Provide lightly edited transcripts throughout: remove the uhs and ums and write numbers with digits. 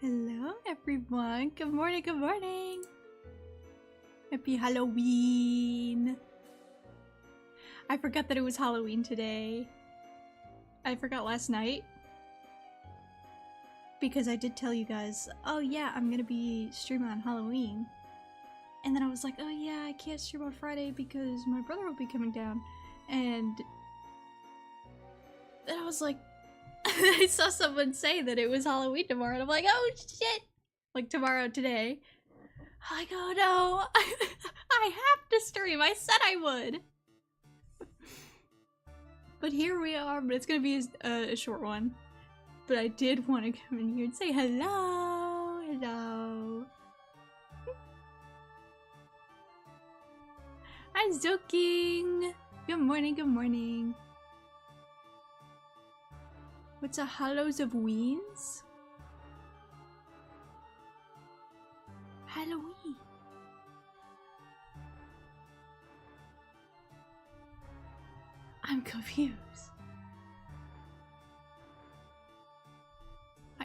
Hello everyone, good morning, good morning! Happy Halloween! I forgot that it was Halloween today. I forgot last night. Because I did tell you guys, oh yeah, I'm gonna be streaming on Halloween. And then I was like, oh yeah, I can't stream on Friday because my brother will be coming down. And then I was like, I saw someone say that it was Halloween tomorrow, and I'm like, oh shit! Like tomorrow, today. I'm like, oh no, I have to stream, I said I would! But here we are, but it's gonna be a short one. But I did want to come in here and say hello, hello. Hi Zoking! Good morning, good morning. What's a Hallows of Weens? Halloween. I'm confused.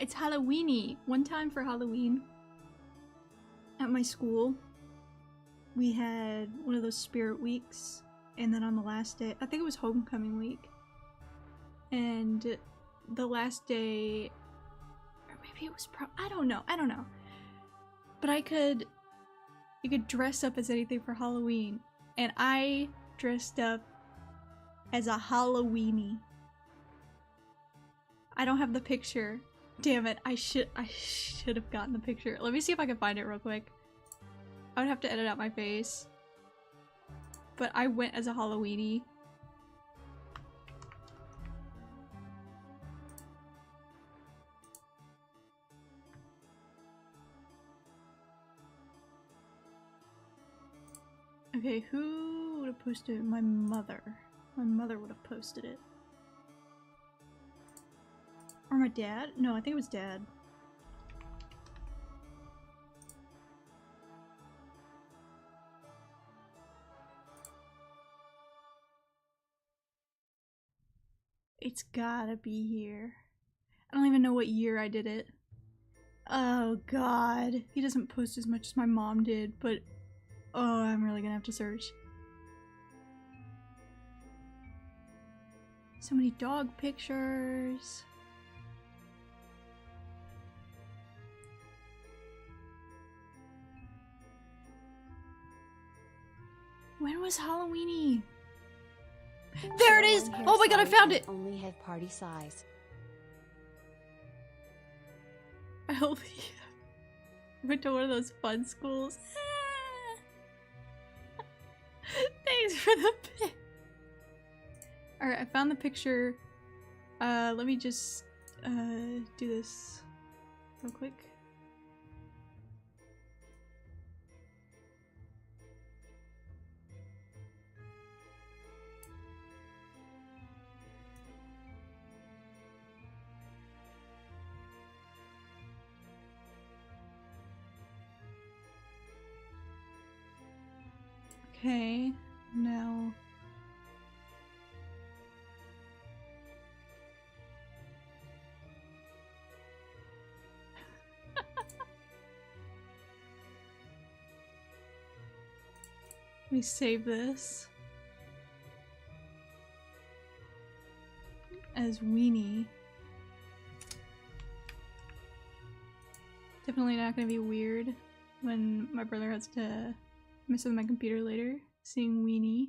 It's Halloweenie. One time for Halloween, at my school, we had one of those spirit weeks, and then on the last day, I think it was homecoming week, and the last day, or maybe it was I don't know, but you could dress up as anything for Halloween, and I dressed up as a Halloweenie. I don't have the picture. Damn it, I should have gotten the picture. Let me see if I can find it real quick. I would have to edit out my face. But I went as a Halloweenie. Okay, who would have posted it? My mother. My mother would have posted it. Or my dad? No, I think it was dad. It's gotta be here. I don't even know what year I did it. Oh god. He doesn't post as much as my mom did, but oh, I'm really gonna have to search. So many dog pictures. When was Halloweenie? There it is! Oh my god, I found it! Only have party size. I went to one of those fun schools. Thanks for the pic. Alright, I found the picture. Let me just do this real quick. Okay, now let me save this as Weenie. Definitely not gonna be weird when my brother has to mess with my computer later, seeing Weenie.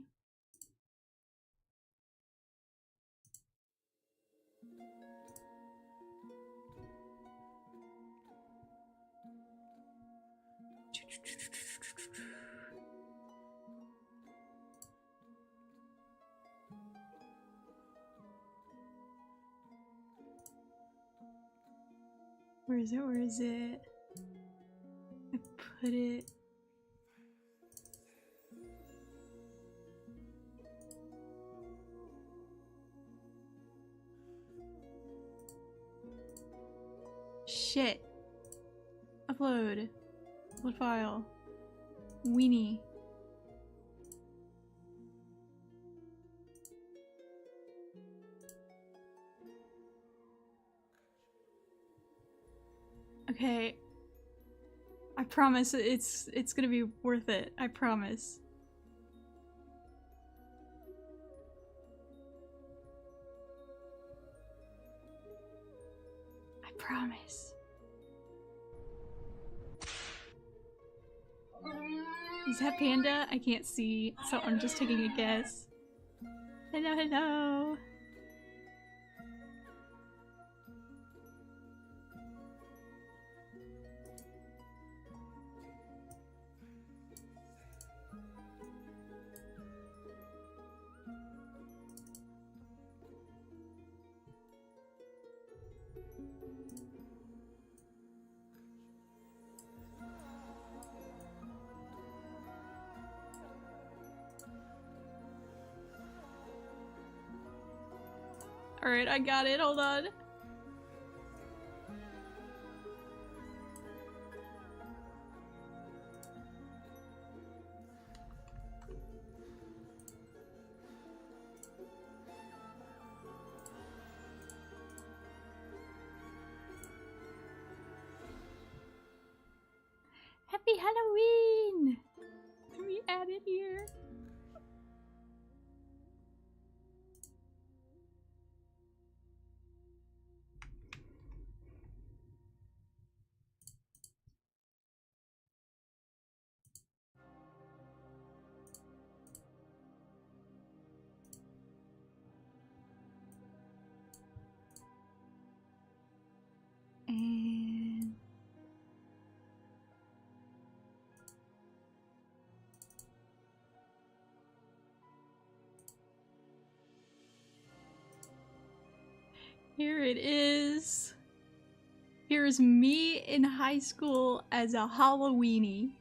Where is it? Where is it? I put it. Shit. Upload. Upload file. Weenie. Okay. I promise it's gonna be worth it. I promise. I promise. Is that Panda? I can't see, so I'm just taking a guess. Hello, hello. Alright, I got it. Hold on. Happy Halloween! Let me add it here. And here it is. Here's me in high school as a Halloweenie.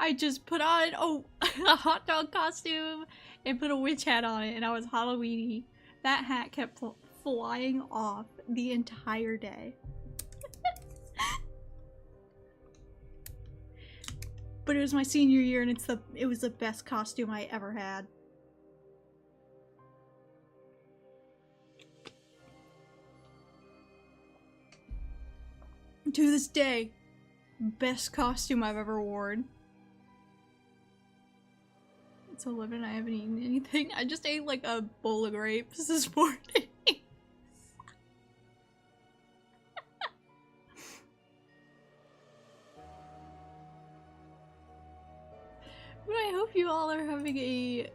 I just put on a hot dog costume and put a witch hat on it, and I was Halloweenie. That hat kept flying off the entire day. But it was my senior year, and it was the best costume I ever had. To this day, best costume I've ever worn. It's 11, I haven't eaten anything. I just ate like a bowl of grapes this morning. hope you all are having a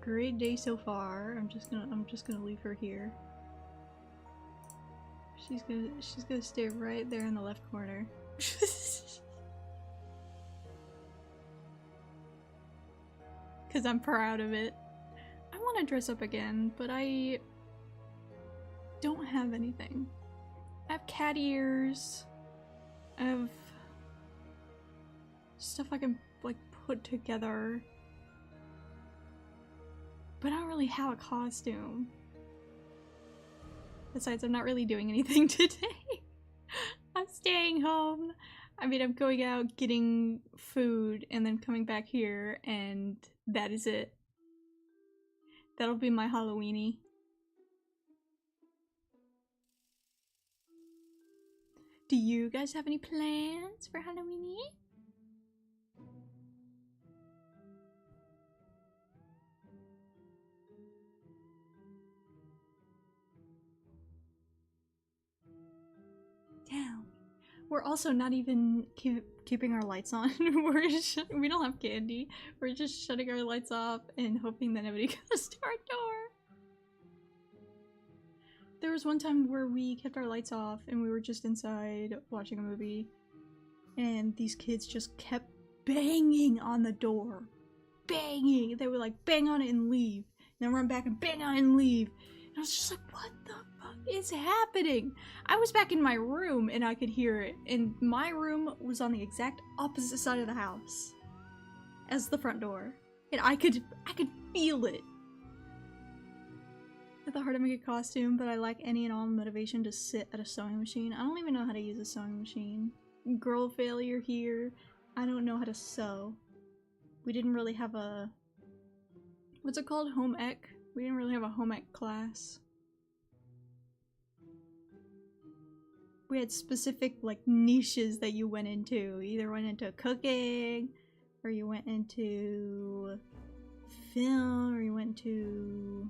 great day so far. I'm just gonna leave her here. She's gonna stay right there in the left corner. Cause I'm proud of it. I want to dress up again, but I don't have anything. I have cat ears. I have stuff I can like put together. But I don't really have a costume. Besides, I'm not really doing anything today. I'm staying home. I mean, I'm going out getting food and then coming back here, and that is it. That'll be my HALLOWEENIE. Do you guys have any plans for HALLOWEENIE? Damn. We're also not even keeping our lights on. We don't have candy. We're just shutting our lights off and hoping that nobody goes to our door. There was one time where we kept our lights off and we were just inside watching a movie, and these kids just kept banging on the door. Banging! They would like bang on it and leave, and then run back and bang on it and leave. And I was just like, what the fuck is happening? I was back in my room and I could hear it, and my room was on the exact opposite side of the house as the front door, and I could feel it. At the heart of a good costume, but I lack any and all motivation to sit at a sewing machine. I don't even know how to use a sewing machine. Girl failure here. I don't know how to sew. We didn't really have a... what's it called? Home ec? We didn't really have a home ec class. We had specific like niches that you went into. You either went into cooking, or you went into film, or you went into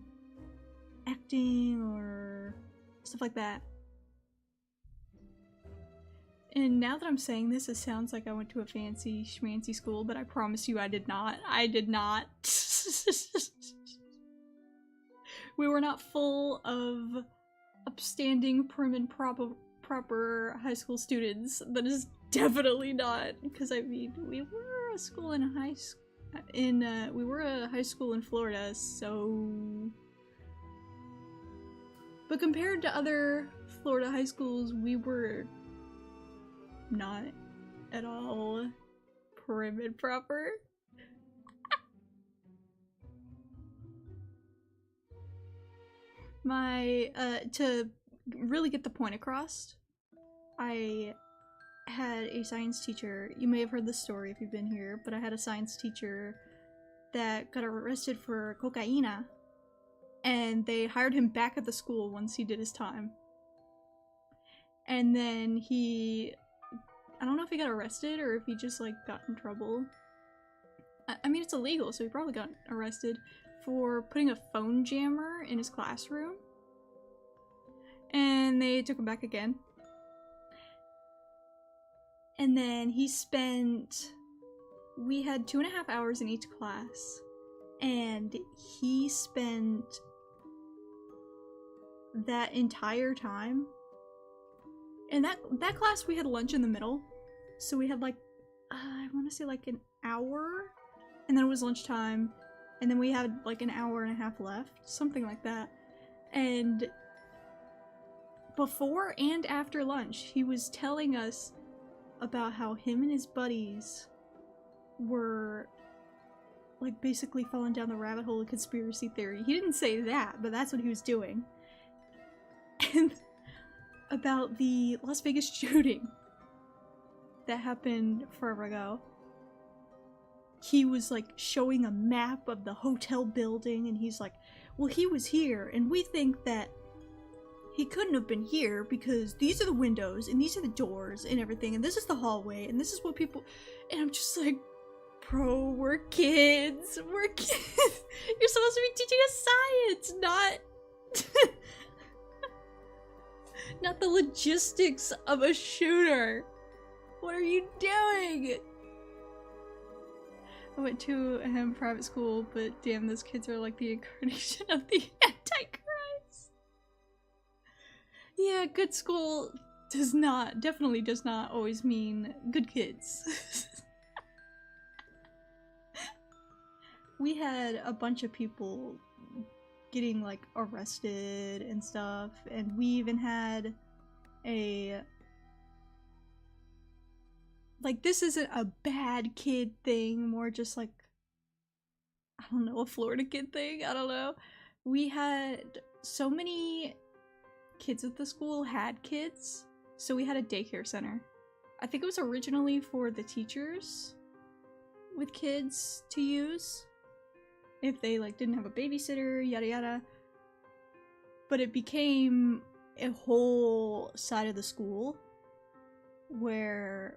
acting, or stuff like that. And now that I'm saying this, it sounds like I went to a fancy schmancy school, but I promise you I did not. I did not. We were not full of upstanding, prim and proper high school students. That is definitely not, because I mean, we were a school in we were a high school in Florida, so... But compared to other Florida high schools, we were not at all prim and proper. To really get the point across, I had a science teacher. You may have heard this story if you've been here, but I had a science teacher that got arrested for cocaína, and they hired him back at the school once he did his time. And then I don't know if he got arrested or if he just like got in trouble. I mean, it's illegal, so he probably got arrested for putting a phone jammer in his classroom. And they took him back again. And then we had 2.5 hours in each class, and he spent that entire time. In that class, we had lunch in the middle, so we had like, I want to say like an hour, and then it was lunchtime, and then we had like an hour and a half left, something like that. And before and after lunch, he was telling us about how him and his buddies were like basically falling down the rabbit hole of conspiracy theory. He didn't say that, but that's what he was doing. And about the Las Vegas shooting that happened forever ago. He was like showing a map of the hotel building, and he's like, well, he was here, and we think that he couldn't have been here because these are the windows, and these are the doors, and everything, and this is the hallway, and this is what people... And I'm just like, bro, we're kids. We're kids. You're supposed to be teaching us science, not... not the logistics of a shooter. What are you doing? I went to a private school, but damn, those kids are like the incarnation of the Antichrist. Yeah, good school definitely does not always mean good kids. We had a bunch of people getting like arrested and stuff, and we even had a like, this isn't a bad kid thing, more just like, I don't know, a Florida kid thing, I don't know. We had so many kids at the school had kids, so we had a daycare center. I think it was originally for the teachers with kids to use if they like didn't have a babysitter, yada yada. But it became a whole side of the school where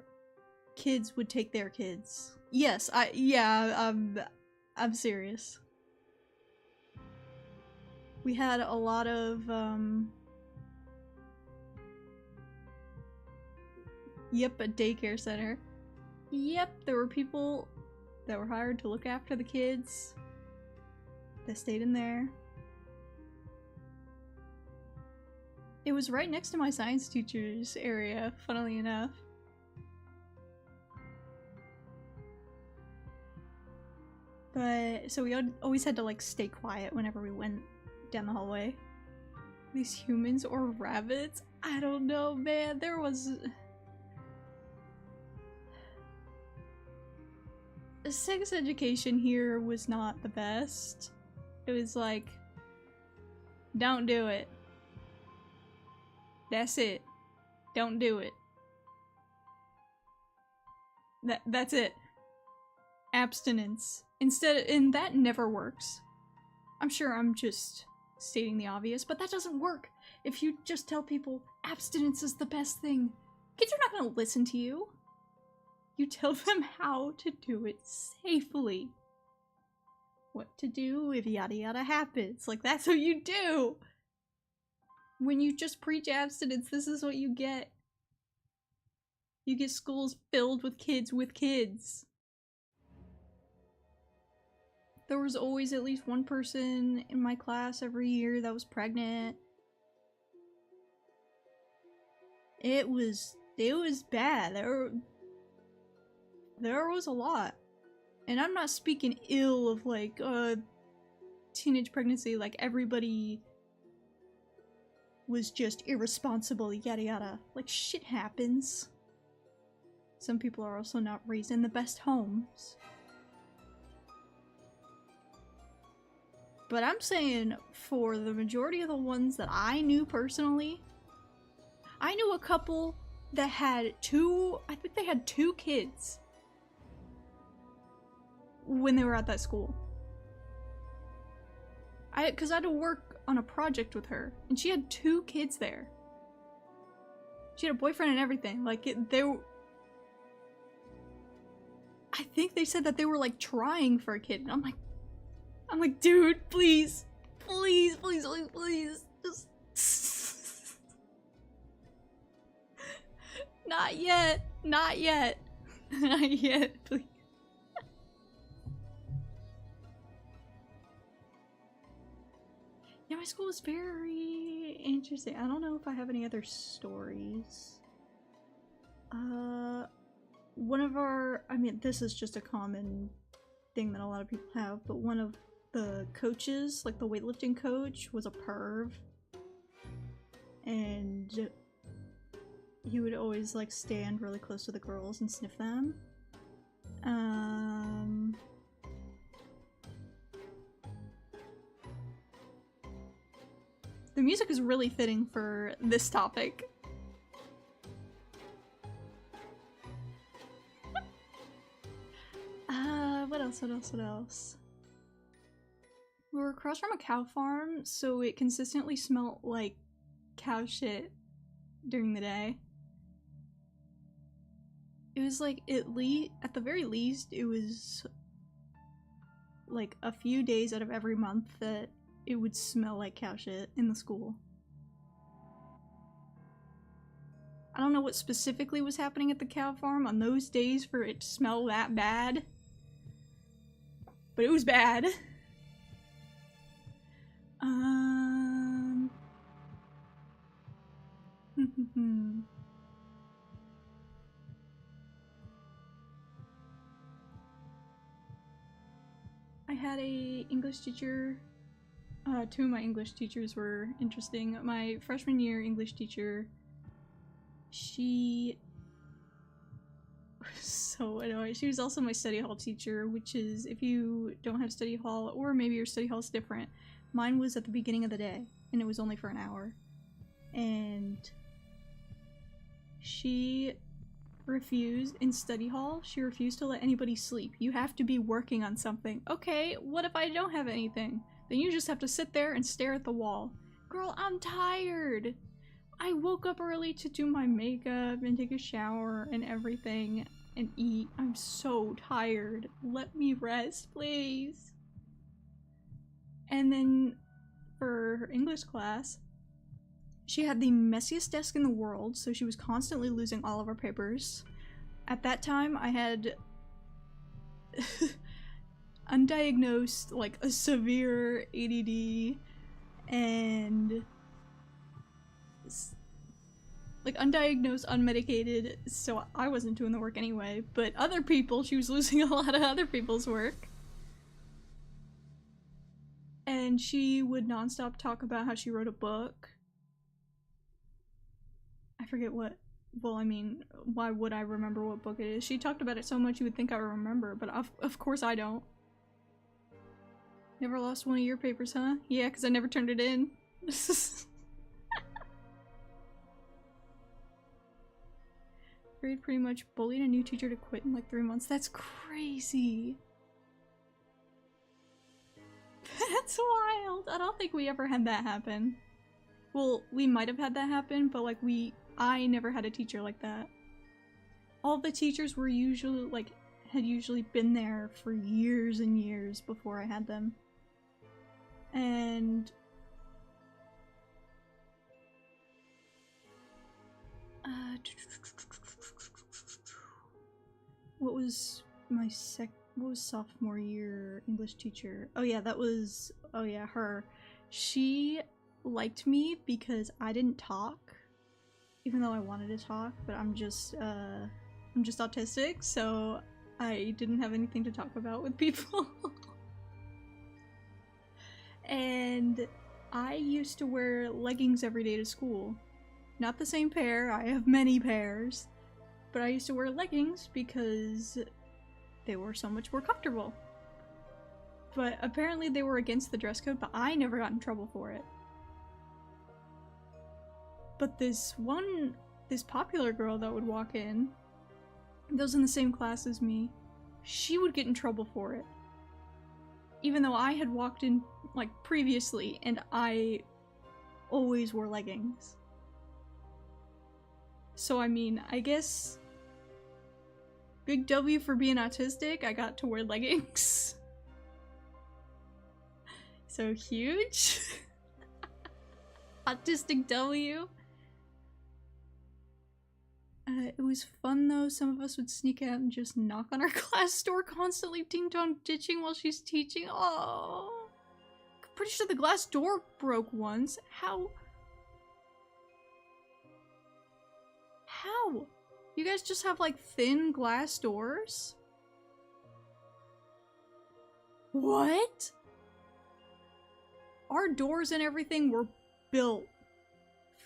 kids would take their kids. Yes, I'm serious. We had a lot of yep, a daycare center. Yep, there were people that were hired to look after the kids that stayed in there. It was right next to my science teacher's area, funnily enough. But, so we always had to like stay quiet whenever we went down the hallway. These humans or rabbits? I don't know, man. There was... sex education here was not the best. It was like, don't do it. That's it. Don't do it. That's it. Abstinence. Instead, and that never works. I'm sure I'm just stating the obvious, but that doesn't work. If you just tell people abstinence is the best thing, kids are not gonna listen to you. You tell them how to do it safely. What to do if yada yada happens. Like, that's what you do. When you just preach abstinence, this is what you get. You get schools filled with kids with kids. There was always at least one person in my class every year that was pregnant. It was bad. There was a lot. And I'm not speaking ill of like teenage pregnancy, like everybody was just irresponsible, yada yada. Like, shit happens. Some people are also not raised in the best homes. But I'm saying, for the majority of the ones that I knew personally, I knew a couple that had I think they had 2 kids when they were at that school. Cause I had to work on a project with her, and she had 2 kids there. She had a boyfriend and everything. Like, I think they said that they were like trying for a kid, and I'm like, dude, please, please, please, please, please, just not yet, not yet, not yet, please. Yeah, my school was very interesting. I don't know if I have any other stories. I mean, this is just a common thing that a lot of people have, but one of the coaches, like the weightlifting coach, was a perv. And he would always like stand really close to the girls and sniff them. The music is really fitting for this topic. What else? We were across from a cow farm, so it consistently smelled like cow shit during the day. It was like, at the very least, it was like a few days out of every month that it would smell like cow shit in the school. I don't know what specifically was happening at the cow farm on those days for it to smell that bad, but it was bad. I had a English teacher. Two of my English teachers were interesting. My freshman year English teacher, she was so annoying. She was also my study hall teacher, which is, if you don't have study hall, or maybe your study hall is different, mine was at the beginning of the day, and it was only for an hour. And she refused, in study hall, she refused to let anybody sleep. You have to be working on something. Okay, what if I don't have anything? Then you just have to sit there and stare at the wall. Girl, I'm tired. I woke up early to do my makeup and take a shower and everything and eat. I'm so tired. Let me rest, please. And then for her English class, she had the messiest desk in the world, so she was constantly losing all of our papers. At that time, I had undiagnosed, like, a severe ADD and like undiagnosed, unmedicated, so I wasn't doing the work anyway, but other people, she was losing a lot of other people's work. And she would nonstop talk about how she wrote a book. I forget what, well, I mean, why would I remember what book it is? She talked about it so much you would think I would remember, but of course I don't. Never lost one of your papers, huh? Yeah, because I never turned it in. Grade pretty much bullied a new teacher to quit in like 3 months. That's crazy. That's wild. I don't think we ever had that happen. Well, we might have had that happen, but like I never had a teacher like that. All the teachers were usually like, had usually been there for years and years before I had them. And what was my what was sophomore year English teacher? Oh yeah, that was, oh yeah, her. She liked me because I didn't talk, even though I wanted to talk, but I'm just autistic, so I didn't have anything to talk about with people. And I used to wear leggings every day to school. Not the same pair, I have many pairs, but I used to wear leggings because they were so much more comfortable. But apparently they were against the dress code, but I never got in trouble for it. But this popular girl that would walk in, that was in the same class as me, she would get in trouble for it. Even though I had walked in, like, previously, and I always wore leggings. So, I mean, I guess big W for being autistic, I got to wear leggings. So huge. Autistic W. It was fun though. Some of us would sneak out and just knock on our class door constantly, ding-dong ditching while she's teaching. Oh, pretty sure the glass door broke once. How? How? You guys just have like thin glass doors? What? Our doors and everything were built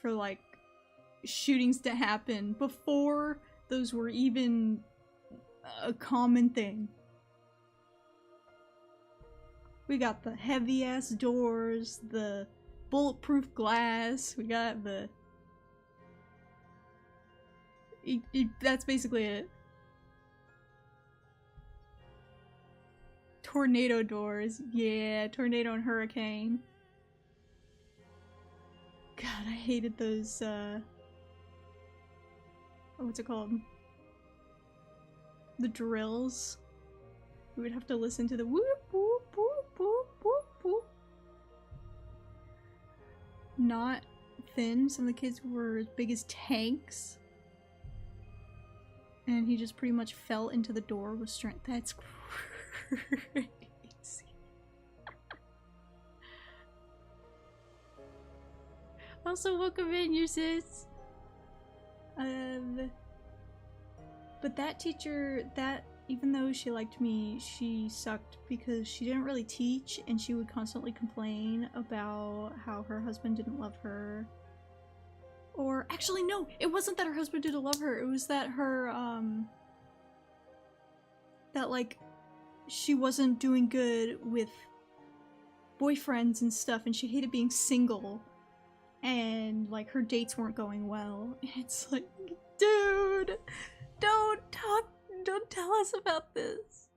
for like shootings to happen before those were even a common thing. We got the heavy ass doors, the bulletproof glass, we got the that's basically it. Tornado doors, yeah, tornado and hurricane. God, I hated those, what's it called? The drills. We would have to listen to the whoop, whoop, whoop, whoop, whoop, whoop. Not thin. Some of the kids were as big as tanks. And he just pretty much fell into the door with strength. That's crazy. also welcome in, you sis. But that teacher, even though she liked me, she sucked because she didn't really teach, and she would constantly complain about how her husband didn't love her. Or actually, no, it wasn't that her husband didn't love her. It was that her, that like she wasn't doing good with boyfriends and stuff, and she hated being single, and like her dates weren't going well. It's like, dude, don't tell us about this.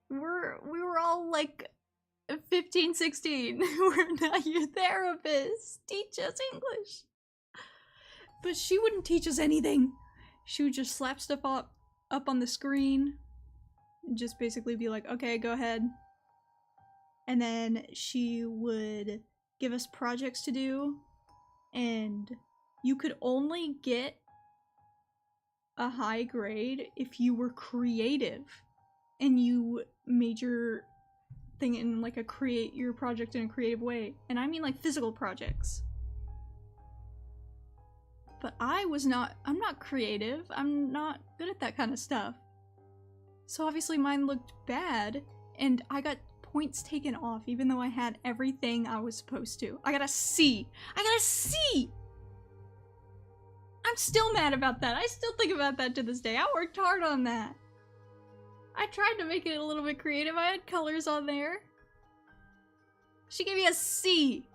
We were all like 15, 16. We're not your therapist. Teach us English. But she wouldn't teach us anything. She would just slap stuff up on the screen and just basically be like, okay, go ahead. And then she would give us projects to do, and you could only get a high grade if you were creative and you made your thing in like create your project in a creative way. And I mean like physical projects. But I'm not creative. I'm not good at that kind of stuff. So obviously mine looked bad, and I got points taken off even though I had everything I was supposed to. I got a C. I got a C! I'm still mad about that. I still think about that to this day. I worked hard on that. I tried to make it a little bit creative. I had colors on there. She gave me a C.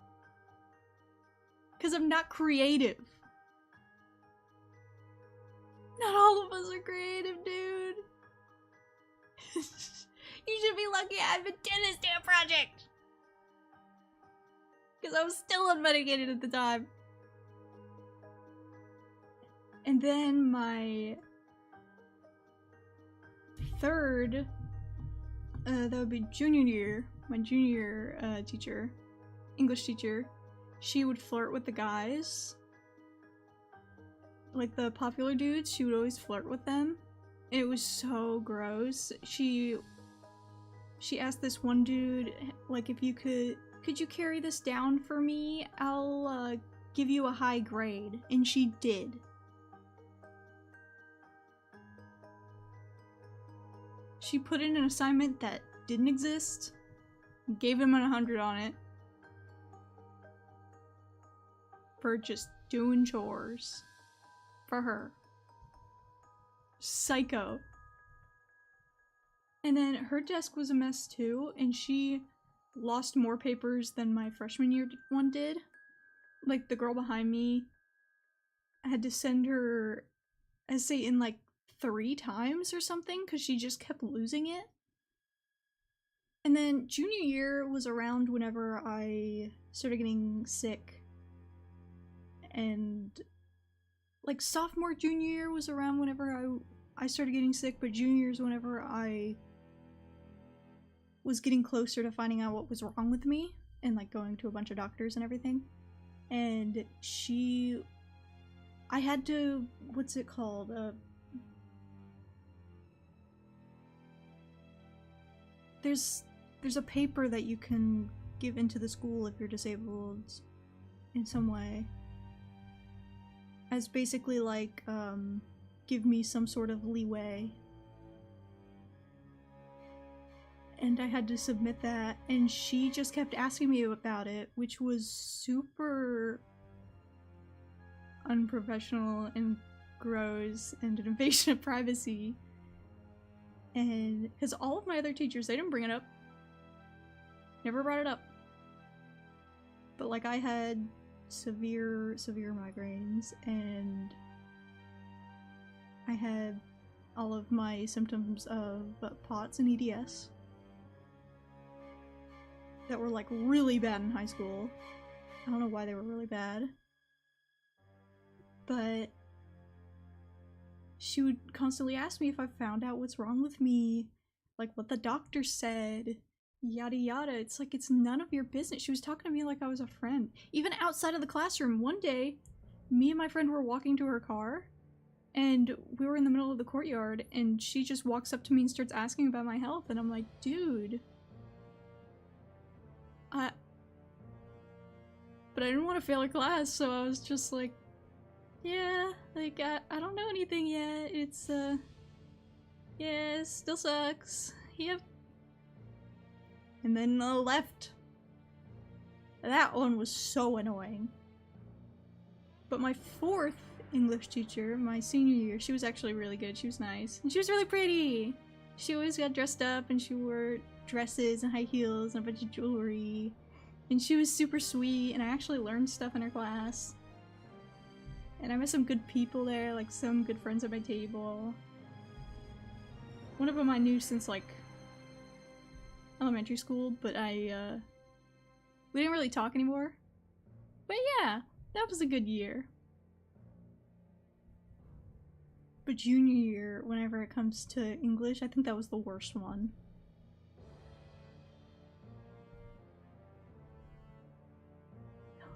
Because I'm not creative. Not all of us are creative, dude. You should be lucky I haven't done this damn project. Because I was still unmedicated at the time. And then my third, that would be junior year, my junior teacher, English teacher, she would flirt with the guys. Like the popular dudes, she would always flirt with them. And it was so gross. She asked this one dude, like, if you could you carry this down for me? I'll give you a high grade. And she did. She put in an assignment that didn't exist, gave him 100 on it, for just doing chores. For her. Psycho. And then her desk was a mess too, and she lost more papers than my freshman year one did. Like, the girl behind me, I had to send her essay in like 3 times or something because she just kept losing it. And then junior year was around whenever I started getting sick. And like sophomore, junior year was around whenever I started getting sick, but junior year is whenever I was getting closer to finding out what was wrong with me and like going to a bunch of doctors and everything. And I had to, what's it called? There's a paper that you can give into the school if you're disabled in some way. As basically like, give me some sort of leeway. And I had to submit that, and she just kept asking me about it, which was super unprofessional and gross and an invasion of privacy. And because all of my other teachers, they didn't bring it up. Never brought it up. But like, I had severe migraines, and I had all of my symptoms of POTS and EDS that were like really bad in high school. I don't know why they were really bad. But she would constantly ask me if I found out what's wrong with me, like what the doctor said, yada yada. It's like, it's none of your business. She was talking to me like I was a friend. Even outside of the classroom, one day, me and my friend were walking to her car, and we were in the middle of the courtyard, and she just walks up to me and starts asking about my health, and I'm like, but I didn't want to fail her class, so I was just like, yeah, like, I don't know anything yet. It's, yeah, it still sucks. Yep. And then left. That one was so annoying. But my fourth English teacher, my senior year, she was actually really good. She was nice. And she was really pretty! She always got dressed up and she wore dresses and high heels and a bunch of jewelry. And she was super sweet, and I actually learned stuff in her class. And I met some good people there, like some good friends at my table. One of them I knew since like elementary school, but we didn't really talk anymore. But yeah, that was a good year. But junior year, whenever it comes to English, I think that was the worst one.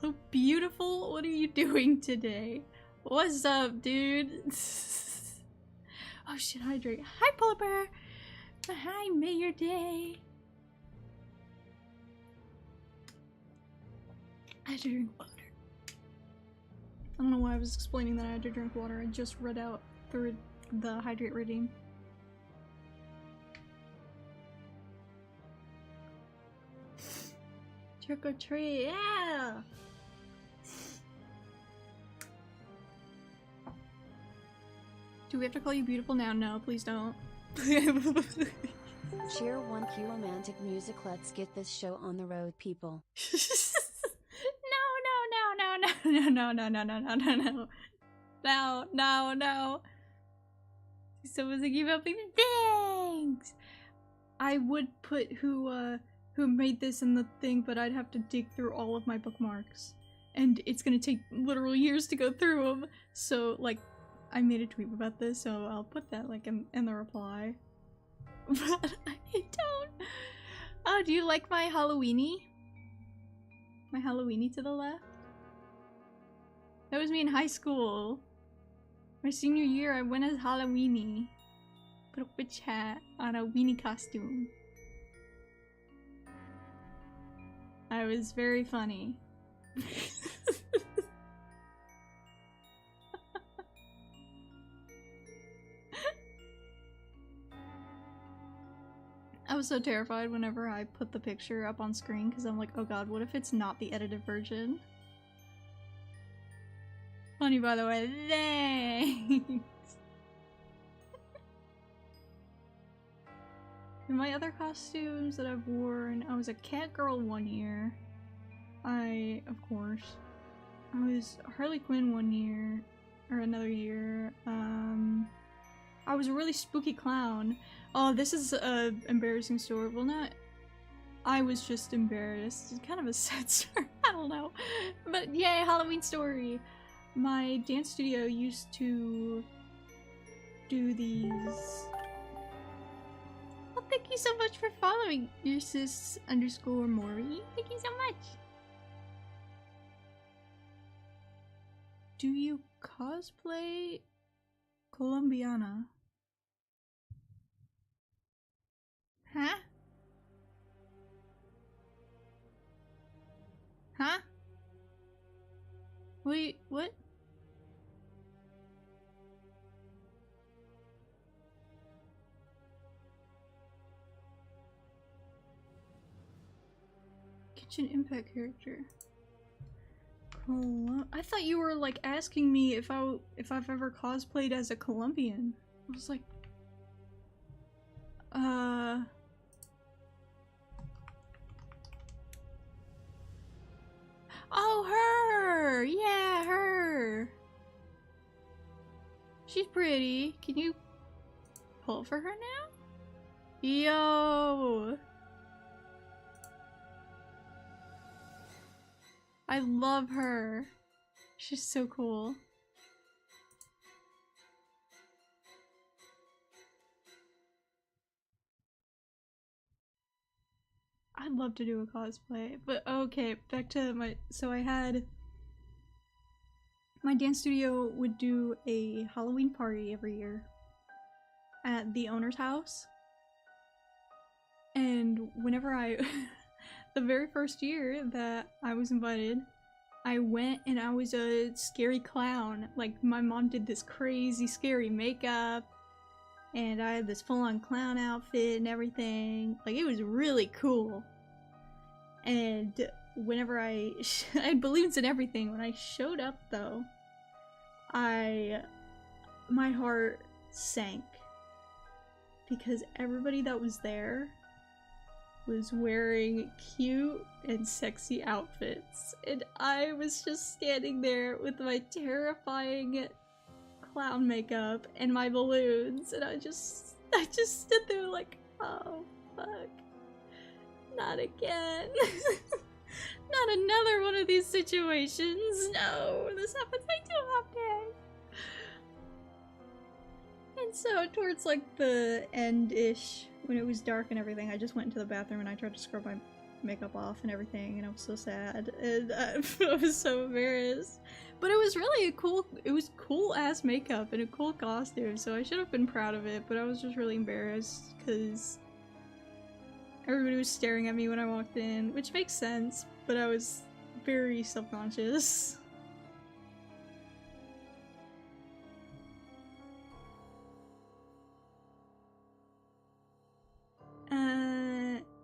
Hello, beautiful. What are you doing today? What's up, dude? Oh shit, hydrate. Hi, polar bear. Hi, Mayor Day. I had to drink water. I don't know why I was explaining that I had to drink water. I just read out the hydrate rating. Trick or treat, yeah! Do we have to call you beautiful now? No, please don't. Cheer 1Q romantic music. Let's get this show on the road, people. No. Someone's like, give up. Thanks! I would put who made this in the thing, but I'd have to dig through all of my bookmarks. And it's gonna take literal years to go through them. So, like, I made a tweet about this, so I'll put that, like, in the reply. But I don't. Oh, do you like my HALLOWEENIE? My HALLOWEENIE to the left? That was me in high school. My senior year, I went as HALLOWEENIE. Put a witch hat on a weenie costume. I was very funny. I was so terrified whenever I put the picture up on screen because I'm like, oh god, what if it's not the edited version? Funny, by the way. Thanks! And my other costumes that I've worn, I was a cat girl one year. Of course. I was Harley Quinn one year. Or another year. I was a really spooky clown. Oh, this is a embarrassing story. Well, not. I was just embarrassed. It's kind of a sad story. I don't know. But yay, Halloween story. My dance studio used to do these. Well, thank you so much for following your sis_Mori. Thank you so much. Do you cosplay Colombiana? Huh? Huh? Wait, what? Kitchen Impact character. I thought you were like asking me if I've ever cosplayed as a Colombian. I was like, oh, her! Yeah, her! She's pretty. Can you pull for her now? Yo! I love her. She's so cool. I'd love to do a cosplay, but okay, back to my- so I had- my dance studio would do a Halloween party every year at the owner's house. And whenever I- the very first year that I was invited, I went and I was a scary clown. Like, my mom did this crazy scary makeup, and I had this full-on clown outfit and everything. Like, it was really cool. And whenever I had balloons and everything, when I showed up though, my heart sank. Because everybody that was there was wearing cute and sexy outfits, and I was just standing there with my terrifying clown makeup and my balloons, and I just stood there like, oh fuck, not again. Not another one of these situations. No, this happens way too often. And so towards like the end-ish, when it was dark and everything, I just went into the bathroom and I tried to scrub my makeup off and everything, and I was so sad, and I was so embarrassed. But it was really it was cool ass makeup and a cool costume, so I should have been proud of it, but I was just really embarrassed because everybody was staring at me when I walked in, which makes sense, but I was very self-conscious.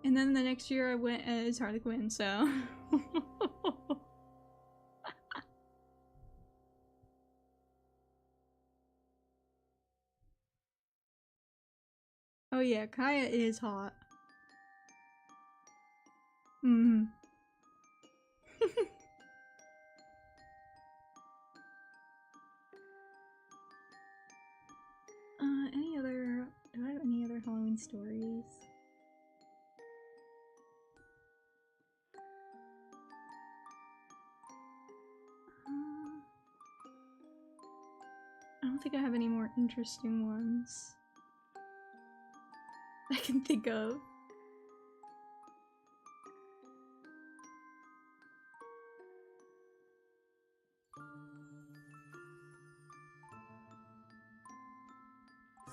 And then the next year I went as Harley Quinn, so... Oh yeah, Kaya is hot. Mm-hmm. Do I have any other Halloween stories? I don't think I have any more interesting ones I can think of.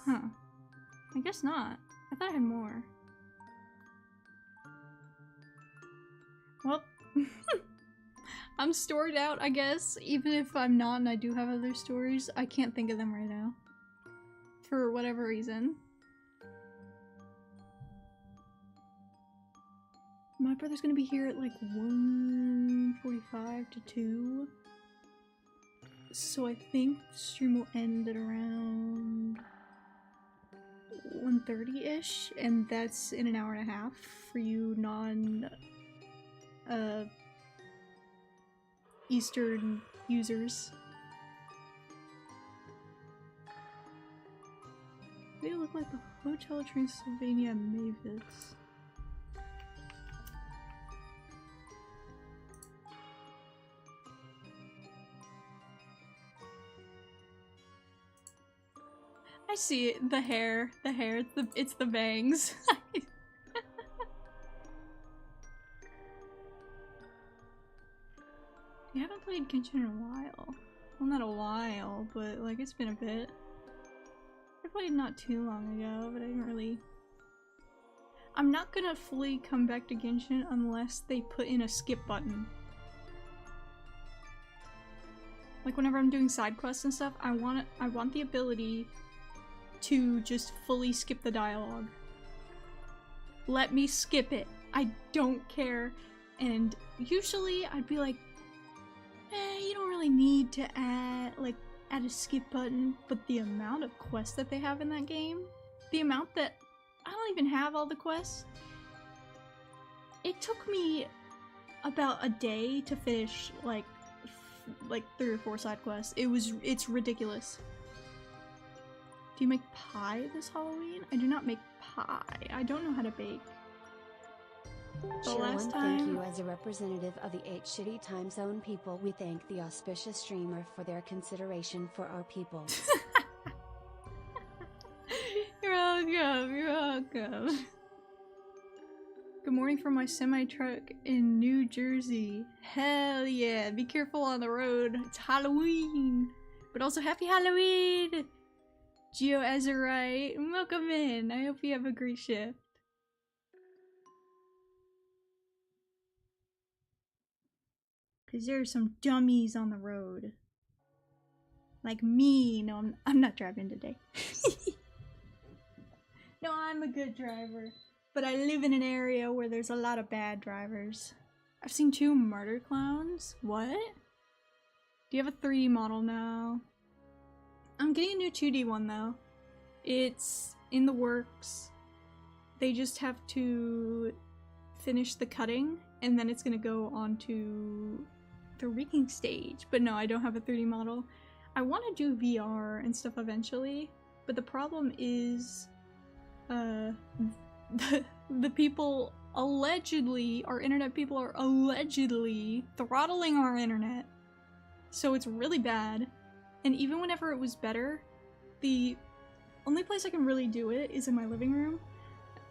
Huh. I guess not. I thought I had more. Well, I'm stored out, I guess. Even if I'm not and I do have other stories, I can't think of them right now. For whatever reason. My brother's gonna be here at like 1:45 to 2. So I think the stream will end at around 1:30-ish, and that's in an hour and a half for you Eastern users. They look like the Hotel Transylvania Mavis. I see it. The hair, it's the bangs. You haven't played Genshin in a while. Well, not a while, but like it's been a bit. I played not too long ago, but I didn't really... I'm not gonna fully come back to Genshin unless they put in a skip button. Like whenever I'm doing side quests and stuff, I want the ability to just fully skip the dialogue. Let me skip it. I don't care. And usually I'd be like, you don't really need to add a skip button, but the amount of quests that they have in that game, the amount that I don't even have all the quests. It took me about a day to finish like 3 or 4 side quests. It's ridiculous. Do you make pie this Halloween? I do not make pie. I don't know how to bake. The last time... Thank you as a representative of the 8 shitty time zone people. We thank the auspicious streamer for their consideration for our people. You're welcome, you're welcome. Good morning from my semi-truck in New Jersey. Hell yeah, be careful on the road. It's Halloween. But also happy Halloween! Geo Azurite, welcome in. I hope you have a great shift. Because there are some dummies on the road. Like me. No, I'm not driving today. No, I'm a good driver. But I live in an area where there's a lot of bad drivers. I've seen 2 murder clowns. What? Do you have a 3D model now? I'm getting a new 2D one though. It's in the works. They just have to finish the cutting and then it's gonna go on to the rigging stage. But no, I don't have a 3D model. I want to do VR and stuff eventually, but the problem is the people allegedly, our internet people are allegedly throttling our internet. So it's really bad. And even whenever it was better, the only place I can really do it is in my living room.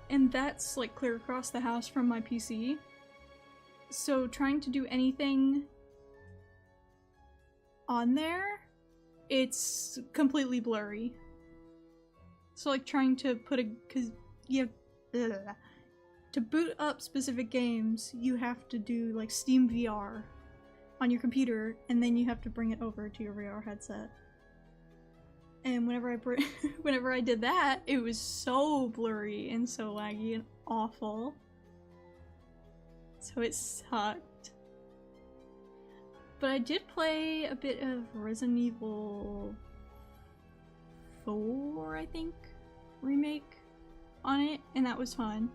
And that's like clear across the house from my PC. So trying to do anything on there, it's completely blurry. So like trying to put a, cause you have, to boot up specific games, you have to do like Steam VR on your computer, and then you have to bring it over to your VR headset. And whenever I did that, it was so blurry and so laggy and awful. So it sucked. But I did play a bit of Resident Evil 4, I think, remake on it, and that was fun.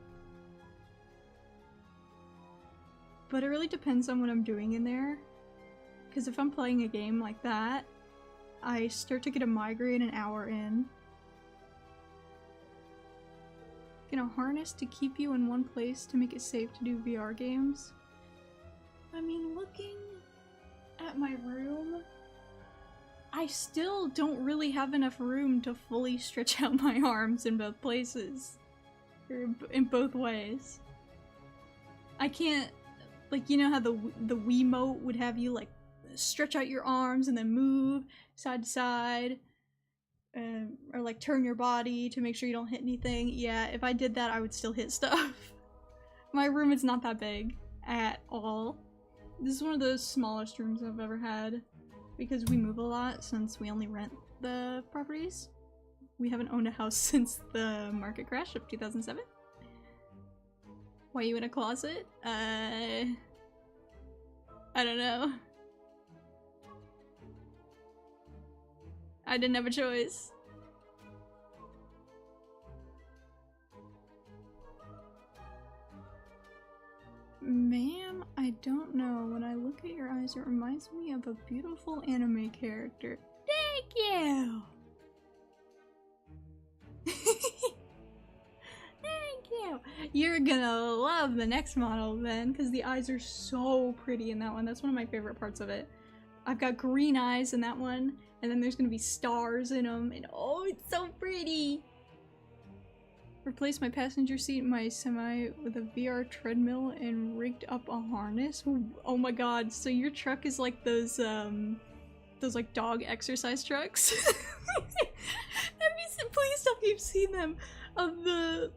But it really depends on what I'm doing in there. Because if I'm playing a game like that, I start to get a migraine an hour in. Get a harness to keep you in one place to make it safe to do VR games. I mean, looking at my room, I still don't really have enough room to fully stretch out my arms in both places. Or in both ways. I can't, like, you know how the Wiimote would have you, like, stretch out your arms and then move side to side, or like turn your body to make sure you don't hit anything. Yeah, if I did that, I would still hit stuff. My room is not that big at all. This is one of those smallest rooms I've ever had because we move a lot since we only rent the properties. We haven't owned a house since the market crash of 2007. Why are you in a closet? I don't know. I didn't have a choice. Ma'am, I don't know. When I look at your eyes, it reminds me of a beautiful anime character. Thank you! Thank you! You're gonna love the next model then, because the eyes are so pretty in that one. That's one of my favorite parts of it. I've got green eyes in that one, and then there's gonna be stars in them, and oh, it's so pretty! Replace my passenger seat in my semi with a VR treadmill and rigged up a harness. Oh my god, so your truck is like those like dog exercise trucks? Please tell me you've seen them, of the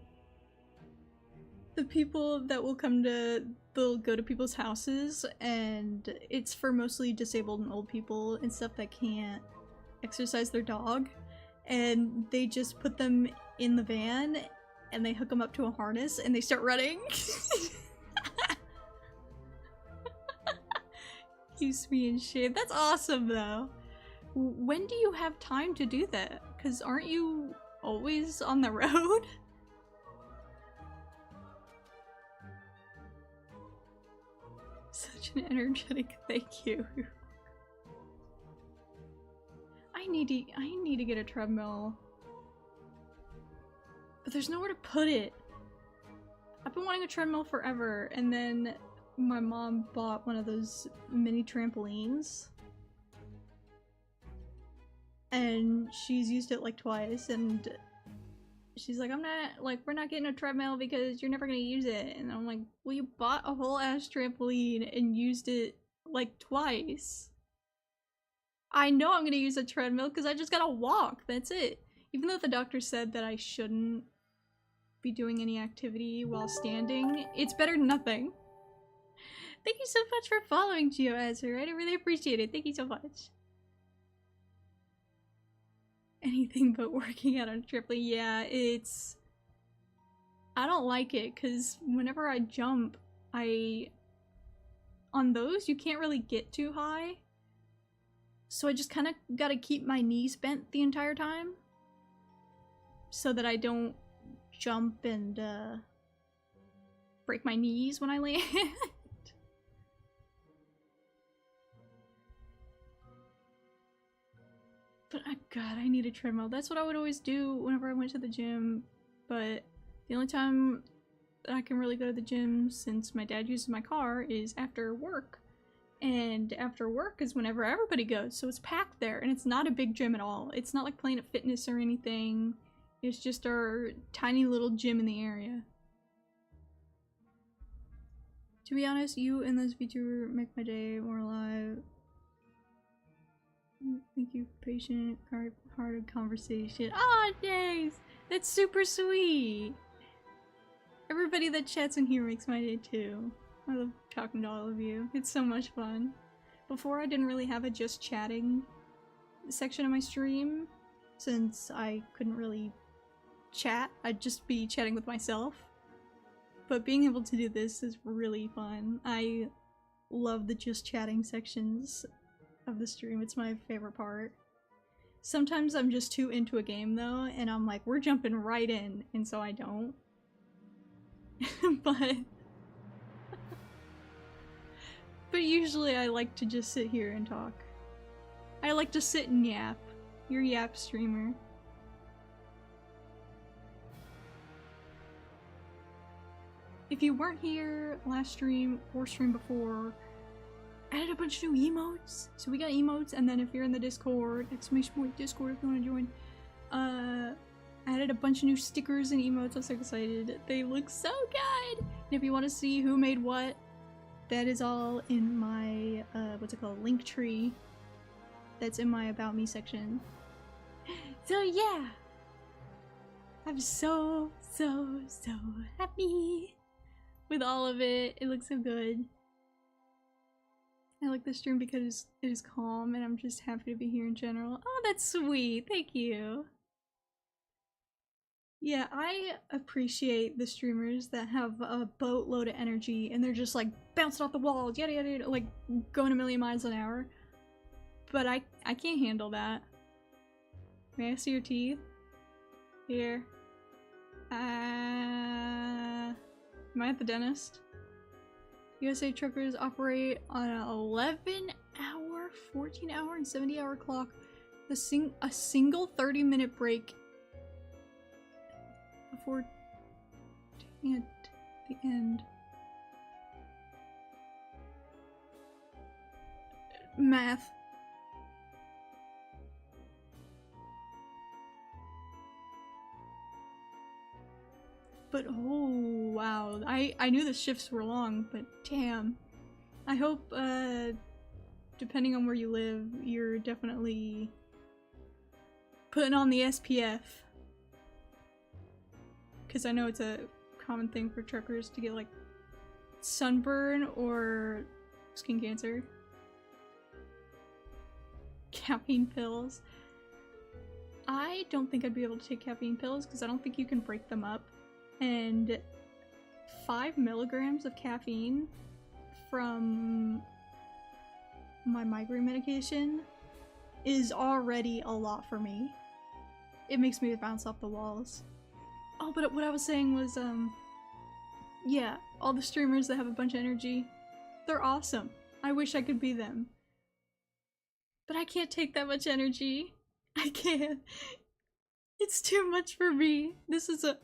people that will come to, they'll go to people's houses, and it's for mostly disabled and old people and stuff that can't exercise their dog, and they just put them in the van and they hook them up to a harness and they start running. Keeps me in shape. That's awesome though. When do you have time to do that? Because aren't you always on the road? Such an energetic thank you. I need to get a treadmill. But there's nowhere to put it. I've been wanting a treadmill forever, and then my mom bought one of those mini trampolines. And she's used it like twice, and she's like, we're not getting a treadmill because you're never gonna use it. And I'm like, well, you bought a whole ass trampoline and used it like twice. I know I'm gonna use a treadmill because I just gotta walk, that's it. Even though the doctor said that I shouldn't be doing any activity while standing, it's better than nothing. Thank you so much for following, GeoAzur. I really appreciate it. Thank you so much. Anything but working out on Triply. Yeah, it's... I don't like it, because whenever I jump, on those, you can't really get too high. So I just kind of gotta keep my knees bent the entire time. So that I don't jump and, break my knees when I land. But, God, I need a treadmill. That's what I would always do whenever I went to the gym. But the only time that I can really go to the gym, since my dad uses my car, is after work. And after work is whenever everybody goes. So it's packed there, and it's not a big gym at all. It's not like Planet Fitness or anything. It's just our tiny little gym in the area. To be honest, you and this VTuber make my day more alive. Thank you, patient, hearted conversation. Ah, thanks! That's super sweet! Everybody that chats in here makes my day too. I love talking to all of you. It's so much fun. Before, I didn't really have a just chatting section of my stream, since I couldn't really chat. I'd just be chatting with myself. But being able to do this is really fun. I love the just chatting sections of the stream. It's my favorite part. Sometimes I'm just too into a game though, and I'm like, we're jumping right in, and so I don't. but usually I like to just sit here and talk. I like to sit and yap. You're a yap streamer. If you weren't here last stream or stream before, I added a bunch of new emotes. So we got emotes, and then if you're in the Discord, !Discord if you want to join. I added a bunch of new stickers and emotes. I'm so excited. They look so good! And if you want to see who made what, that is all in my, what's it called? Link tree. That's in my About Me section. So yeah! I'm so happy with all of it. It looks so good. I like this stream because it is calm, and I'm just happy to be here in general. Oh, that's sweet. Thank you. Yeah, I appreciate the streamers that have a boatload of energy and they're just like bouncing off the walls, yada yada yada, like going a million miles an hour. But I can't handle that. May I see your teeth? Here. Am I at the dentist? USA truckers operate on an 11-hour, 14-hour, and 70-hour clock. A single 30-minute break before taking it to the end. Math. But oh wow, I knew the shifts were long, but damn. I hope depending on where you live, you're definitely putting on the SPF. Cause I know it's a common thing for truckers to get like sunburn or skin cancer. Caffeine pills. I don't think I'd be able to take caffeine pills because I don't think you can break them up. And 5 milligrams of caffeine from my migraine medication is already a lot for me. It makes me bounce off the walls. Oh, but what I was saying was, yeah, all the streamers that have a bunch of energy, they're awesome. I wish I could be them. But I can't take that much energy. I can't. It's too much for me. This is a...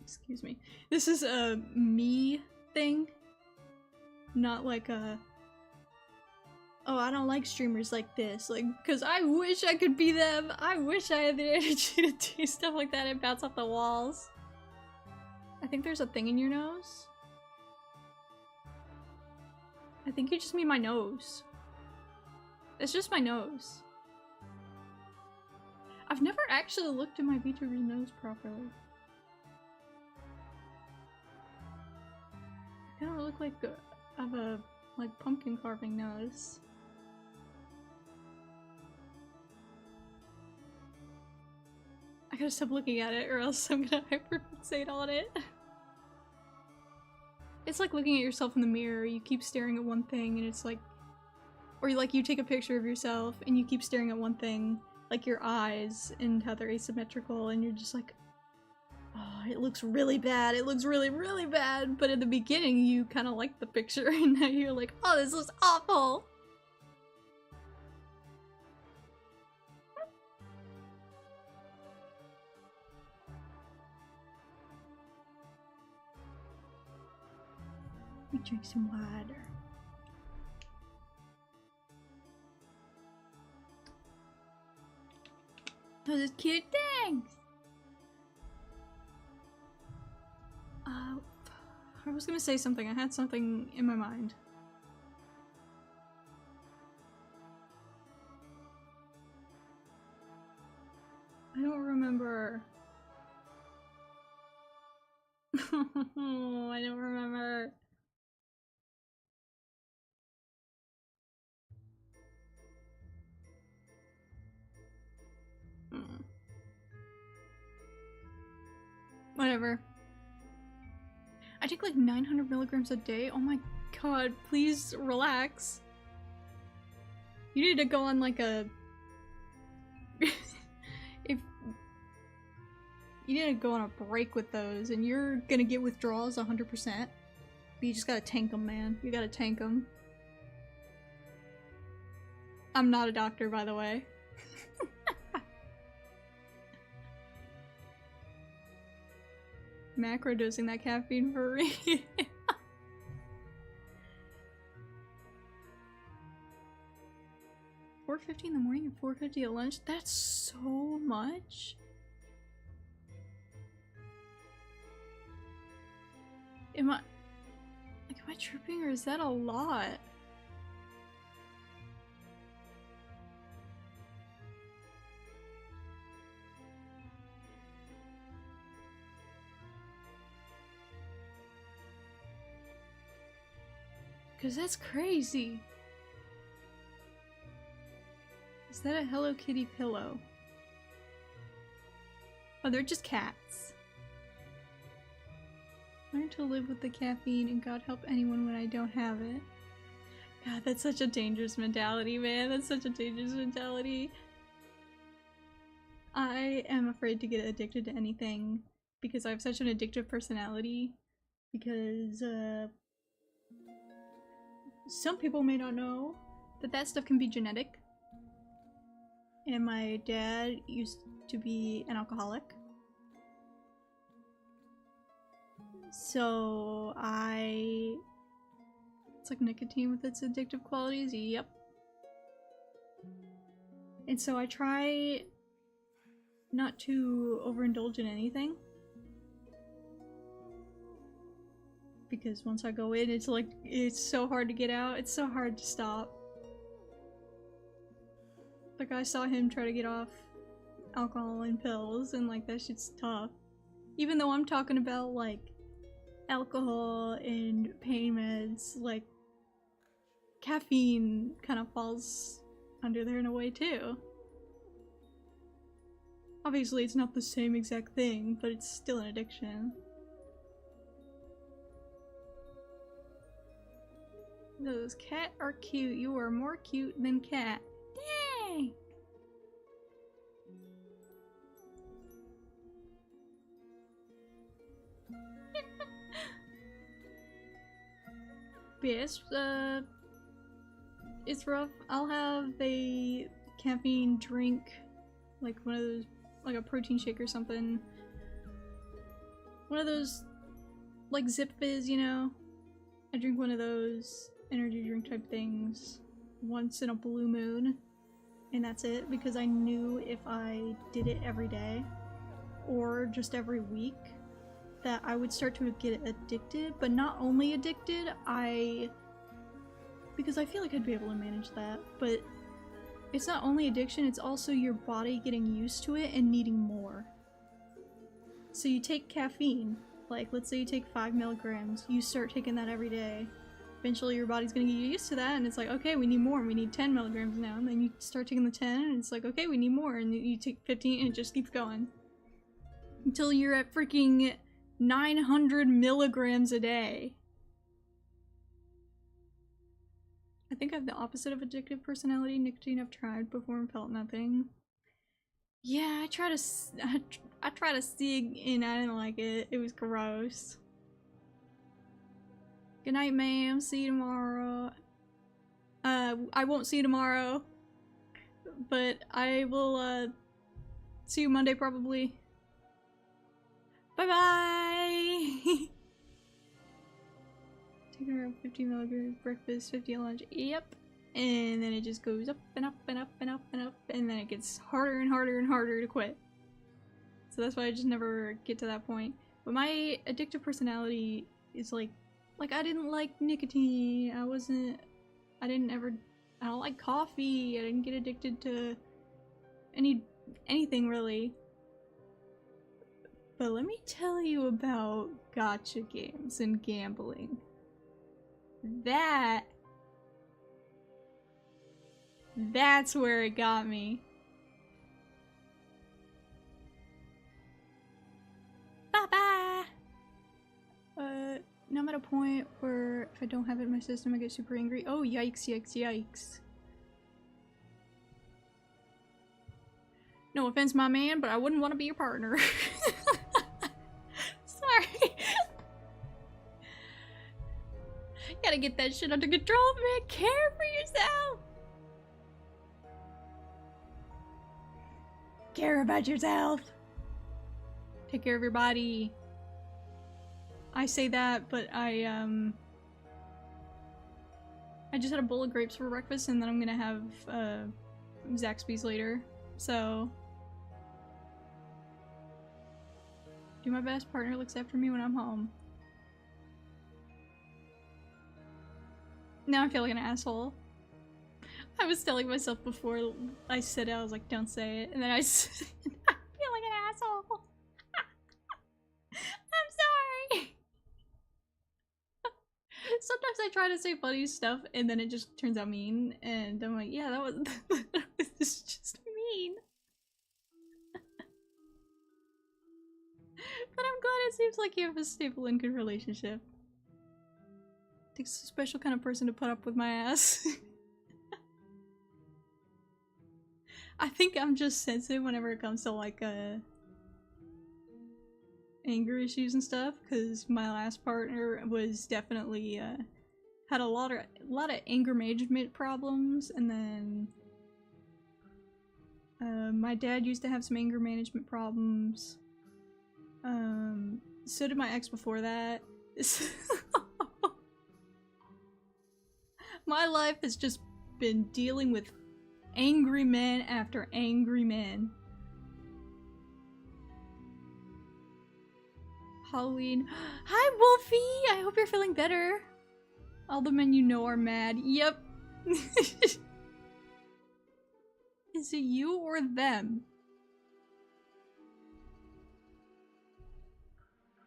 Excuse me. This is a me thing. Not like a... Oh, I don't like streamers like this. Like, because I wish I could be them. I wish I had the energy to do stuff like that and bounce off the walls. I think there's a thing in your nose. I think you just mean my nose. It's just my nose. I've never actually looked at my VTuber's nose properly. I kind of look like I have a like pumpkin carving nose. I gotta stop looking at it or else I'm gonna hyperfixate on it. It's like looking at yourself in the mirror. You keep staring at one thing and it's like, or like you take a picture of yourself and you keep staring at one thing, like your eyes and how they're asymmetrical, and you're just like, oh, it looks really bad. It looks really, really bad. But in the beginning, you kind of liked the picture, and now you're like, oh, this looks awful. Let me drink some water. Those are cute things! I was gonna say something. I had something in my mind. I don't remember. I don't remember. Whatever. I take like 900 milligrams a day. Oh my god, please relax. You need to go on like a... if... You need to go on a break with those and you're gonna get withdrawals 100%. But you just gotta tank them, man. You gotta tank them. I'm not a doctor, by the way. Macrodosing that caffeine for real. 4:50 in the morning and 4:50 at lunch? That's so much. Am I tripping, or is that a lot? Cause that's crazy. Is that a Hello Kitty pillow? Oh, they're just cats. Learn to live with the caffeine and God help anyone when I don't have it. God, that's such a dangerous mentality, man. That's such a dangerous mentality. I am afraid to get addicted to anything because I have such an addictive personality. Because, some people may not know that that stuff can be genetic. And my dad used to be an alcoholic. So it's like nicotine with its addictive qualities, yep. And so I try not to overindulge in anything. Because once I go in, it's like, it's so hard to get out, it's so hard to stop. Like, I saw him try to get off alcohol and pills, and like, that shit's tough. Even though I'm talking about like, alcohol and pain meds, like, caffeine kind of falls under there in a way too. Obviously it's not the same exact thing, but it's still an addiction. Those cat are cute. You are more cute than cat. Dang! But yeah, it's rough. I'll have a caffeine drink, like one of those, like a protein shake or something. One of those, like Zip Fizz, you know? I drink one of those energy drink type things once in a blue moon, and that's it, because I knew if I did it every day or just every week that I would start to get addicted, but not only addicted, because I feel like I'd be able to manage that, but it's not only addiction, it's also your body getting used to it and needing more. So you take caffeine, like let's say you take 5 milligrams, you start taking that every day, eventually your body's gonna get used to that, and it's like, okay, we need more, and we need 10 milligrams now, and then you start taking the 10, and it's like, okay, we need more, and you take 15, and it just keeps going. Until you're at freaking 900 milligrams a day. I think I have the opposite of addictive personality. Nicotine I've tried before and felt nothing. Yeah, I try to cig and I didn't like it. It was gross. Good night, ma'am. See you tomorrow. I won't see you tomorrow, but I will see you Monday probably. Bye bye. Taking around 50 milligrams breakfast, 50 at lunch. Yep. And then it just goes up and up and up and up and up, and then it gets harder and harder and harder to quit. So that's why I just never get to that point. But my addictive personality is like I didn't like nicotine. I don't like coffee. I didn't get addicted to anything really. But let me tell you about gacha games and gambling. That's where it got me. Bye-bye! Now I'm at a point where if I don't have it in my system, I get super angry. Oh, yikes, yikes, yikes. No offense, my man, but I wouldn't want to be your partner. Sorry. Gotta get that shit under control, man. Care for yourself. Care about yourself. Take care of your body. I say that, but I just had a bowl of grapes for breakfast, and then I'm gonna have Zaxby's later. So do my best. Partner looks after me when I'm home. Now I feel like an asshole. I was telling myself before I said it, I was like, don't say it. And then I said, I feel like an asshole. I'm sorry. Sometimes I try to say funny stuff and then it just turns out mean. And I'm like, yeah, that was it's just mean. But I'm glad it seems like you have a stable and good relationship. Takes a special kind of person to put up with my ass. I think I'm just sensitive whenever it comes to like anger issues and stuff, because my last partner was definitely had a lot of anger management problems, and then my dad used to have some anger management problems. So did my ex before that. My life has just been dealing with angry men after angry men. Halloween. Hi, Wolfie! I hope you're feeling better. All the men you know are mad. Yep. Is it you or them?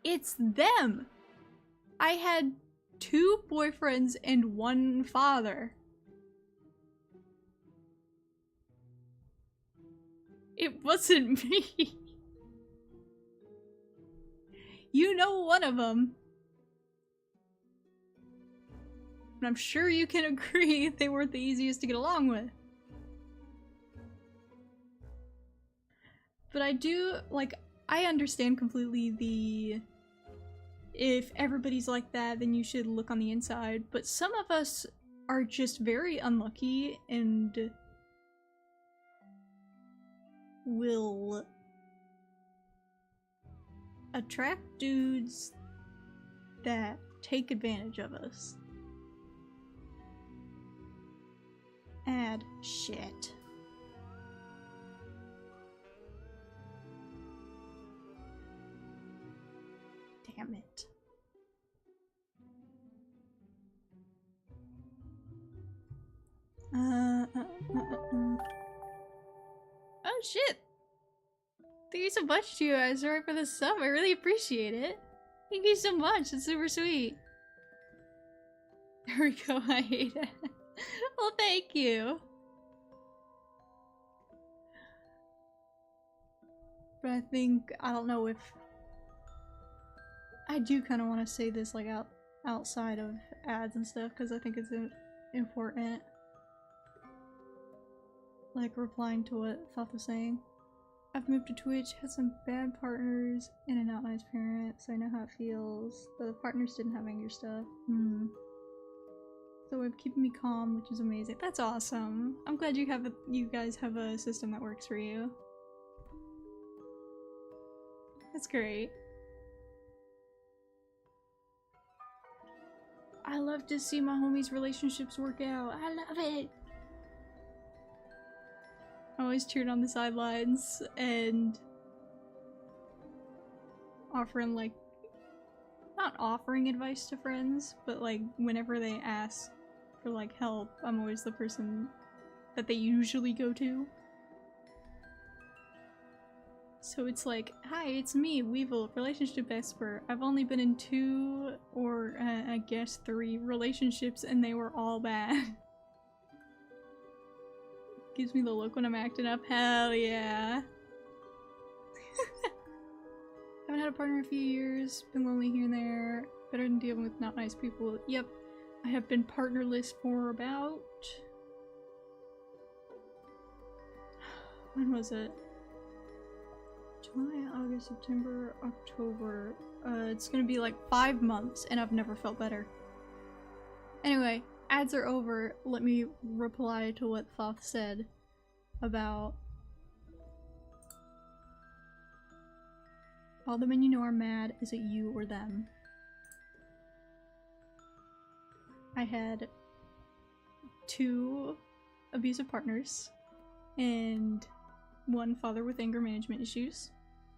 It's them! I had 2 boyfriends and 1 father. It wasn't me. You know one of them. And I'm sure you can agree they weren't the easiest to get along with. But I do, like, I understand completely the... If everybody's like that, then you should look on the inside. But some of us are just very unlucky and will attract dudes that take advantage of us. Add shit. Damn it. Oh shit! Thank you so much to you guys. Sorry for the sub. I really appreciate it. Thank you so much. It's super sweet. There we go, I hate it. Well, thank you. But I think, I don't know if... I do kind of want to say this like outside of ads and stuff because I think it's important. Like replying to what Thoth was saying. I've moved to Twitch, had some bad partners, and a not nice parent, so I know how it feels. But the partners didn't have anger stuff. So it's keeping me calm, which is amazing. That's awesome. I'm glad you guys have a system that works for you. That's great. I love to see my homies' relationships work out. I love it. I always cheered on the sidelines and offering like, not offering advice to friends, but like whenever they ask for like help, I'm always the person that they usually go to. So it's like, hi, it's me, Weevil, relationship expert. I've only been in 2 or I guess 3 relationships and they were all bad. Gives me the look when I'm acting up. Hell yeah. Haven't had a partner in a few years. Been lonely here and there. Better than dealing with not nice people. Yep. I have been partnerless for about... When was it? July, August, September, October. It's gonna be like 5 months and I've never felt better. Anyway. Ads are over. Let me reply to what Thoth said about all the men you know are mad. Is it you or them? I had 2 abusive partners and 1 father with anger management issues.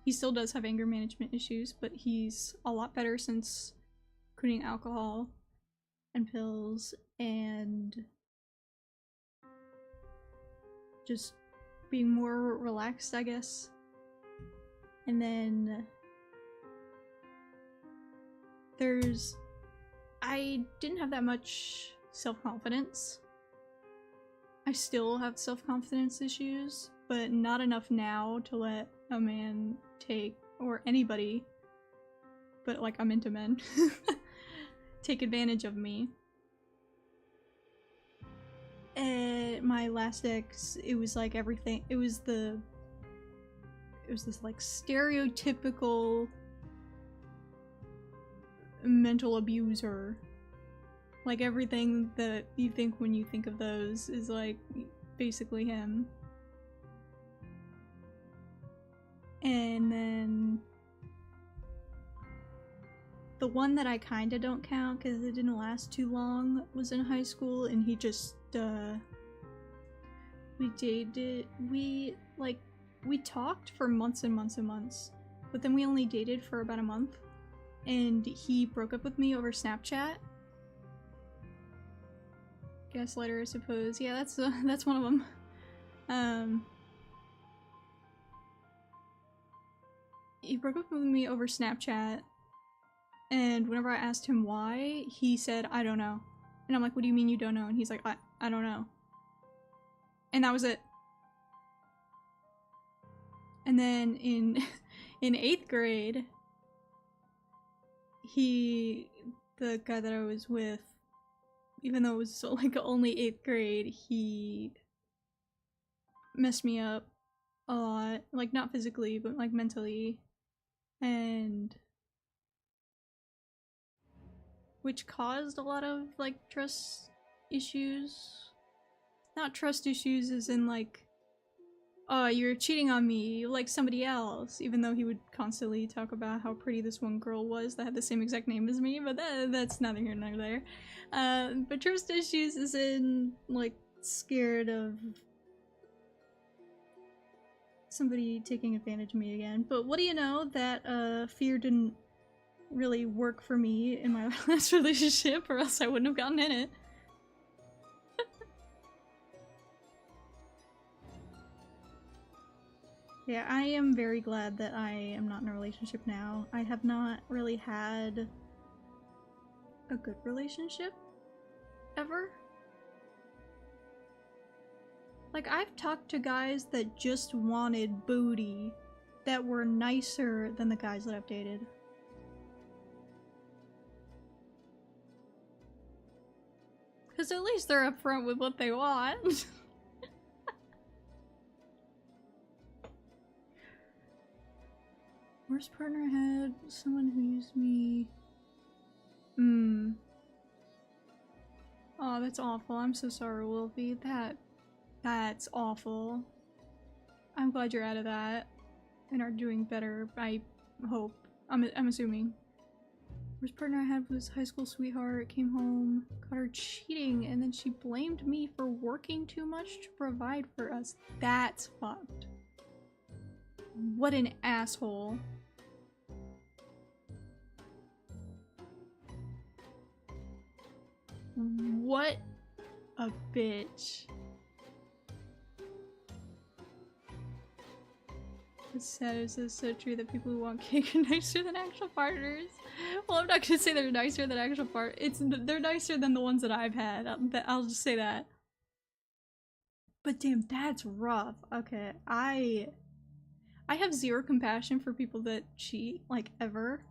He still does have anger management issues, but he's a lot better since quitting alcohol and pills and just being more relaxed, I guess. And then I didn't have that much self-confidence. I still have self-confidence issues, but not enough now to let a man take, or anybody, but like I'm into men, take advantage of me. And my last ex, it was like everything, it was this like stereotypical mental abuser. Like everything that you think when you think of those is like basically him. And then the one that I kinda don't count because it didn't last too long was in high school, and he just we dated, we talked for months and months and months, but then we only dated for about a month, and he broke up with me over Snapchat. Gaslighter, I suppose. Yeah, that's one of them. He broke up with me over Snapchat, and whenever I asked him why, he said, I don't know. And I'm like, what do you mean you don't know? And he's like, I don't know. And that was it. And then in 8th grade, the guy that I was with, even though it was like only 8th grade, he messed me up a lot. Like, not physically, but like mentally. And which caused a lot of like trust issues. Not trust issues as in like, oh, you're cheating on me, you like somebody else, even though he would constantly talk about how pretty this one girl was that had the same exact name as me, but that's neither here nor there. But trust issues is in like scared of somebody taking advantage of me again. But what do you know, that fear didn't really work for me in my last relationship, or else I wouldn't have gotten in it. Yeah, I am very glad that I am not in a relationship now. I have not really had a good relationship. ever. Like, I've talked to guys that just wanted booty that were nicer than the guys that I've dated. Because at least they're upfront with what they want. Worst partner I had, someone who used me. Oh, that's awful. I'm so sorry, Wolfie. That's awful. I'm glad you're out of that and are doing better, I hope. I'm assuming. Worst partner I had was high school sweetheart, came home, caught her cheating, and then she blamed me for working too much to provide for us. That's fucked. What an asshole. What a bitch. It's sad, it's so true that people who want cake are nicer than actual partners. Well, I'm not gonna say they're nicer than actual they're nicer than the ones that I've had. I'll just say that. But damn, that's rough. Okay, I have zero compassion for people that cheat, like, ever.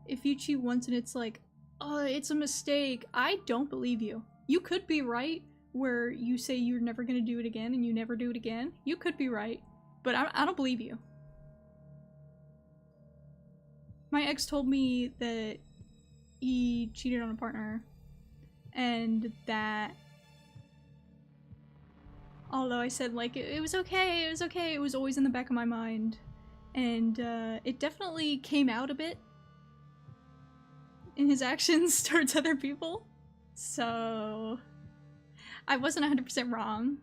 If you cheat once and it's like, oh, it's a mistake, I don't believe you. You could be right, where you say you're never gonna do it again and you never do it again. You could be right, but I don't believe you. My ex told me that he cheated on a partner, and that although I said, like, it was okay, it was okay, it was always in the back of my mind. And it definitely came out a bit in his actions towards other people. So I wasn't 100% wrong.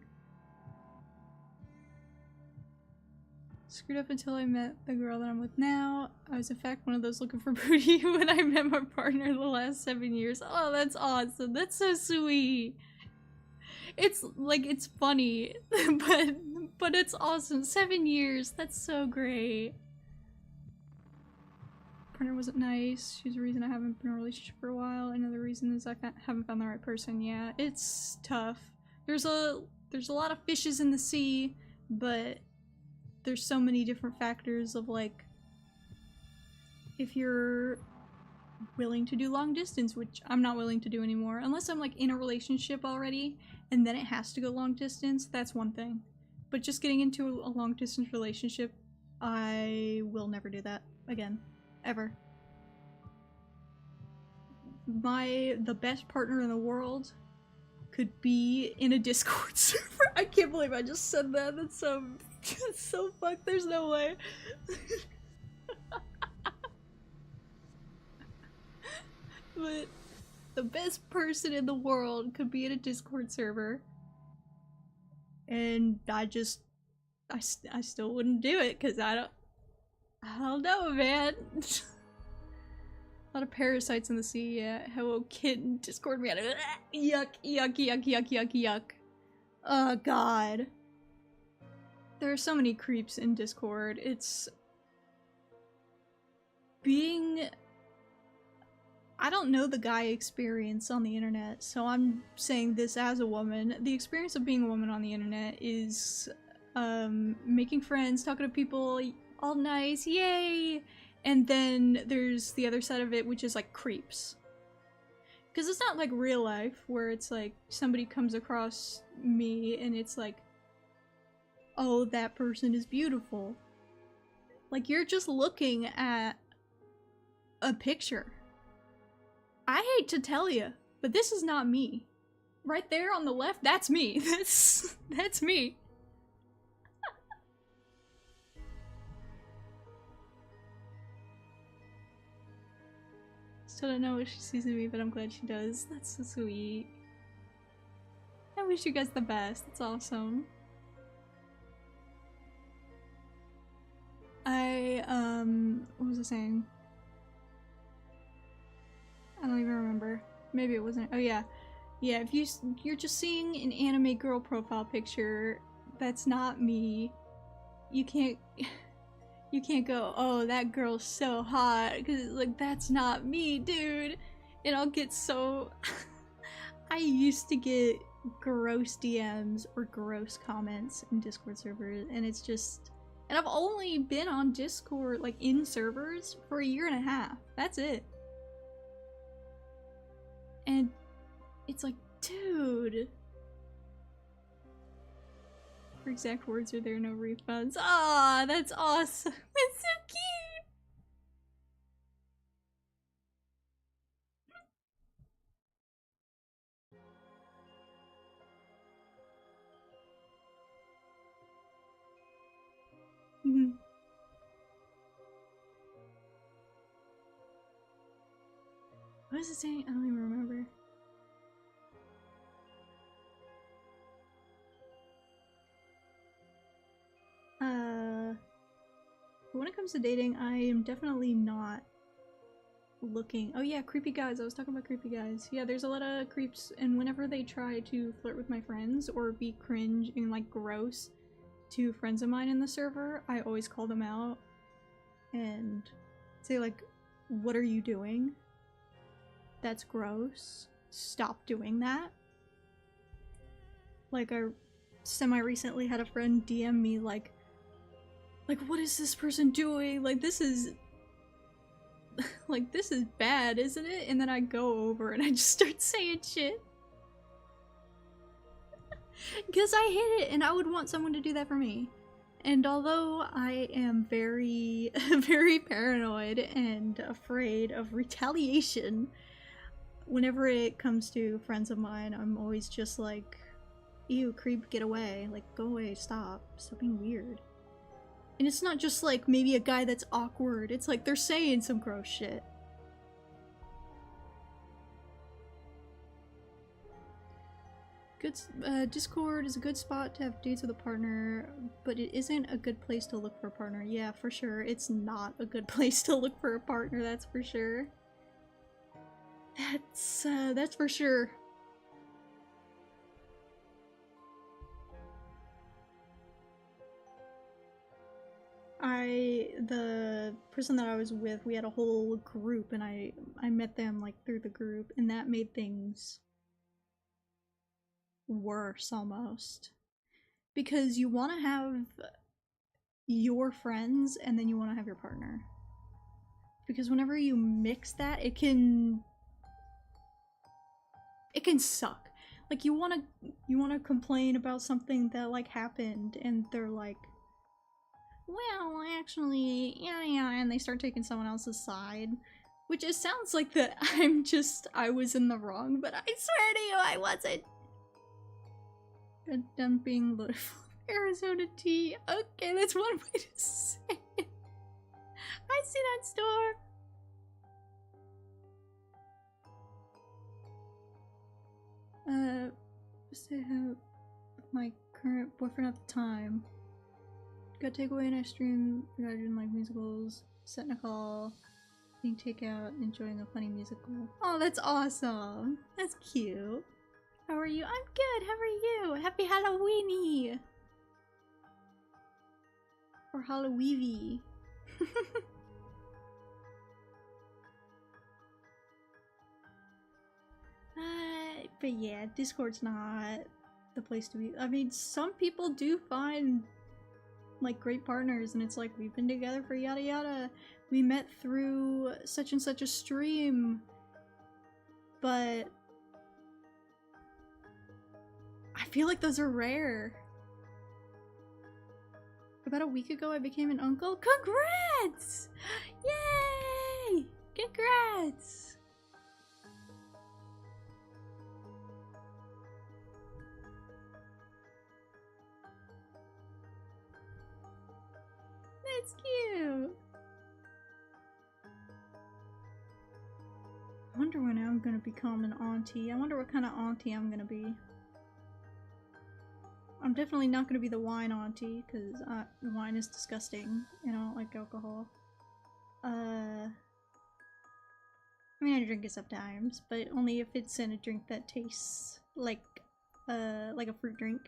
Screwed up until I met the girl that I'm with now. I was in fact one of those looking for booty when I met my partner the last 7 years. Oh, that's awesome. That's so sweet. It's like, it's funny, but it's awesome. 7 years. That's so great. Partner wasn't nice. She's the reason I haven't been in a relationship for a while. Another reason is I haven't found the right person. Yeah, it's tough. There's a lot of fishes in the sea, but there's so many different factors of, like, if you're willing to do long distance, which I'm not willing to do anymore, unless I'm, like, in a relationship already and then it has to go long distance, that's one thing. But just getting into a long distance relationship, I will never do that again. Ever. The best partner in the world could be in a Discord server. I can't believe I just said that. That's so fucked. There's no way. But the best person in the world could be in a Discord server. And I still wouldn't do it because I don't know, man. A lot of parasites in the sea, yeah. Hello, kitten. Discord me out of it. Yuck, yuck, yuck, yuck, yuck, yuck. Oh, God. There are so many creeps in Discord. It's being... I don't know the guy experience on the internet, so I'm saying this as a woman. The experience of being a woman on the internet is making friends, talking to people, all nice, yay! And then there's the other side of it, which is like creeps. Because it's not like real life, where it's like somebody comes across me and it's like, oh, that person is beautiful. Like, you're just looking at a picture. I hate to tell you, but this is not me. Right there on the left, that's me. That's me. Still don't know what she sees in me, but I'm glad she does. That's so sweet. I wish you guys the best. That's awesome. What was I saying? I don't even remember. Maybe it wasn't. Oh yeah. Yeah, if you're just seeing an anime girl profile picture, that's not me. You can't go, oh, that girl's so hot, because like, that's not me, dude. And I'll get so I used to get gross DMs or gross comments in Discord servers, and it's just, and I've only been on Discord, like in servers, for a year and a half. That's it. And it's like, dude. Her exact words are there, no refunds. Ah, that's awesome. That's so cute. What is it saying? I don't even remember. When it comes to dating, I am definitely not looking. Oh yeah, creepy guys. I was talking about creepy guys. Yeah, there's a lot of creeps, and whenever they try to flirt with my friends or be cringe and like gross to friends of mine in the server, I always call them out and say like, what are you doing? That's gross. Stop doing that. Like, I semi-recently had a friend DM me like, what is this person doing? Like, this is like, this is bad, isn't it? And then I go over and I just start saying shit. Because I hate it, and I would want someone to do that for me. And although I am very, very paranoid and afraid of retaliation, whenever it comes to friends of mine, I'm always just like, ew, creep, get away. Like, go away, stop. Stop being weird. And it's not just like maybe a guy that's awkward, it's like they're saying some gross shit. Good, Discord is a good spot to have dates with a partner, but it isn't a good place to look for a partner. Yeah, for sure. It's not a good place to look for a partner, that's for sure. That's for sure. The person that I was with, we had a whole group, and I met them like through the group, and that made things worse almost. Because you want to have your friends and then you want to have your partner. Because whenever you mix that, it can suck. Like, you want to complain about something that like happened, and they're like, well, actually, yeah, and they start taking someone else's side. Which it sounds like that I was in the wrong, but I swear to you, I wasn't. Done being loaded full of Arizona tea. Okay, that's one way to say it. I see that store. Say how my current boyfriend at the time. Got takeaway and I stream, imagine like musicals, setting a call, eating takeout, enjoying a funny musical. Oh, that's awesome. That's cute. How are you? I'm good. How are you? Happy Halloweenie! Or Halloweenie. But yeah, Discord's not the place to be. I mean, some people do find like great partners, and it's like, we've been together for yada yada. We met through such and such a stream, but I feel like those are rare. About a week ago, I became an uncle. Congrats! Yay! Congrats! That's cute! I wonder when I'm gonna become an auntie. I wonder what kind of auntie I'm gonna be. I'm definitely not gonna be the wine auntie, because wine is disgusting and I don't like alcohol. I mean, I drink it sometimes, but only if it's in a drink that tastes like a fruit drink.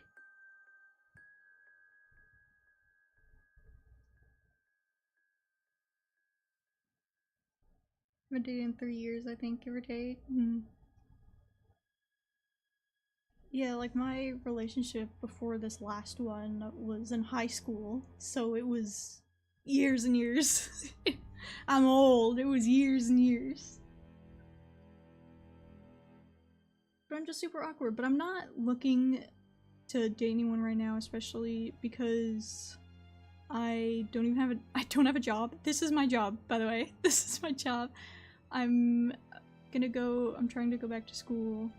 I've been dating 3 years, I think, give or take. Yeah, like my relationship before this last one was in high school, so it was years and years. I'm old, it was years and years. But I'm just super awkward, but I'm not looking to date anyone right now, especially because I don't have a job. This is my job, by the way. This is my job. I'm trying to go back to school.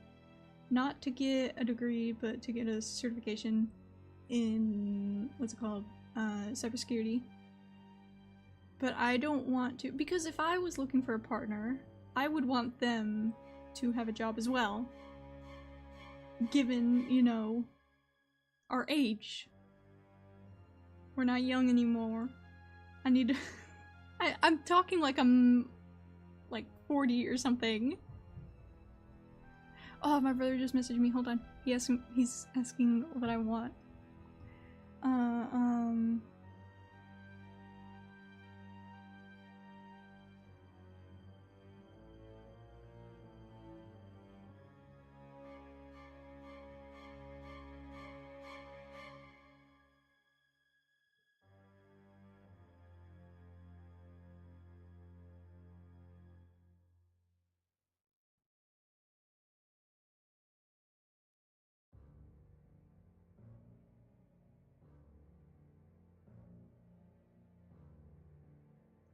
Not to get a degree, but to get a certification in, what's it called? Cybersecurity. But I don't want to, because if I was looking for a partner, I would want them to have a job as well. Given, you know, our age. We're not young anymore. I need to I'm talking like I'm like 40 or something. Oh, my brother just messaged me. Hold on. He's asking what I want.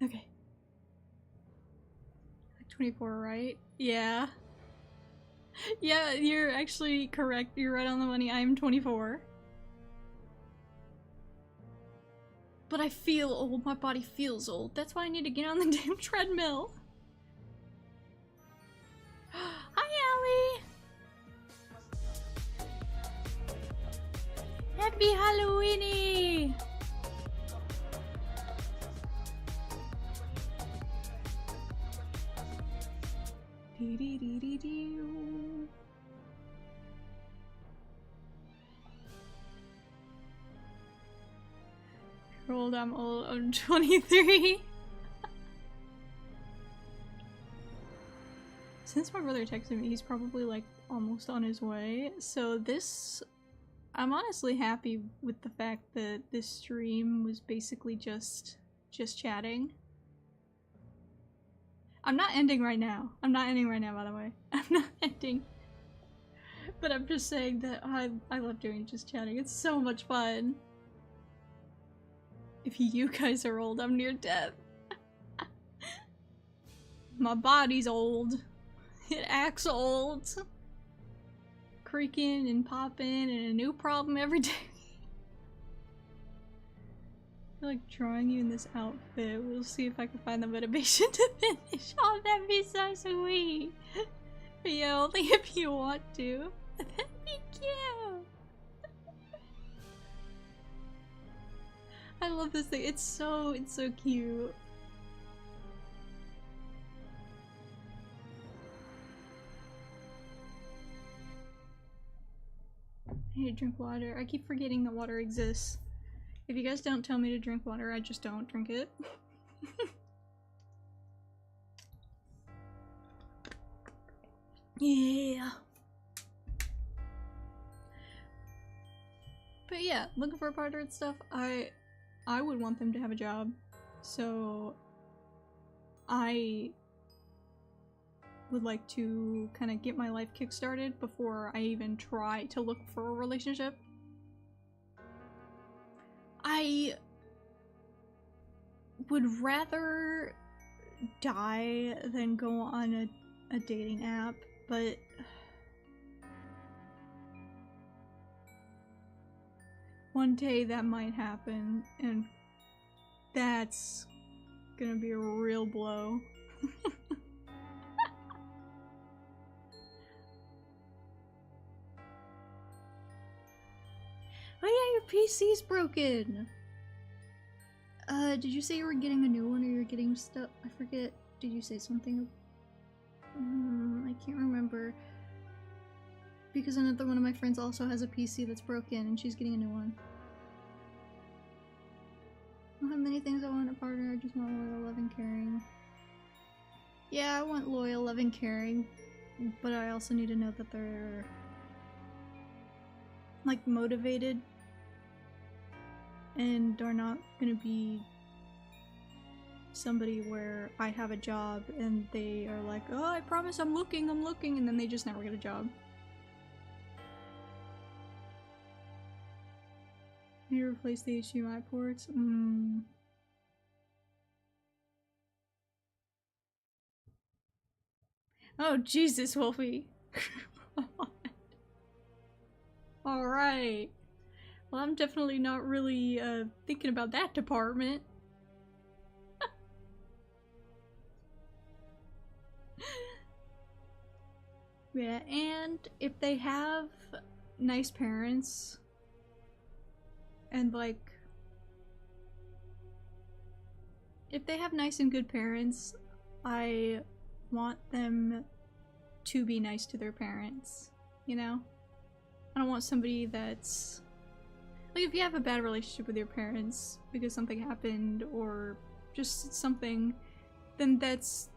Okay. 24, right? Yeah. Yeah, you're actually correct. You're right on the money. I am 24. But I feel old. My body feels old. That's why I need to get on the damn treadmill. Hi, Allie! Happy Halloweenie! You're old, I'm old, I'm 23. Since my brother texted me, he's probably like almost on his way. So this, I'm honestly happy with the fact that this stream was basically just chatting. I'm not ending right now. I'm not ending right now, by the way. I'm not ending. But I'm just saying that I love doing just chatting. It's so much fun. If you guys are old, I'm near death. My body's old. It acts old. Creaking and popping and a new problem every day. I like drawing you in this outfit. We'll see if I can find the motivation to finish. Oh, that'd be so sweet. But yeah, only if you want to. That'd be cute. I love this thing. It's so cute. I need to drink water. I keep forgetting that water exists. If you guys don't tell me to drink water, I just don't drink it. Yeah. But yeah, looking for a partner and stuff, I would want them to have a job. So I would like to kind of get my life kickstarted before I even try to look for a relationship. I would rather die than go on a dating app, but one day that might happen, and that's gonna be a real blow. Oh yeah, your PC's broken! Did you say you were getting a new one or you're getting stuff? I forget. Did you say something? I can't remember. Because another one of my friends also has a PC that's broken and she's getting a new one. I don't have many things I want in a partner, I just want loyal, loving, caring. Yeah, I want loyal, loving, caring, but I also need to know that they're like motivated and are not gonna be somebody where I have a job and they are like, oh, I promise I'm looking, and then they just never get a job. You replace the HDMI ports? Oh, Jesus, Wolfie. Alright. Well, I'm definitely not really thinking about that department. Yeah, and if they have nice parents and like if they have nice and good parents, I want them to be nice to their parents, you know? I don't want somebody that's like, if you have a bad relationship with your parents because something happened or just something, then that's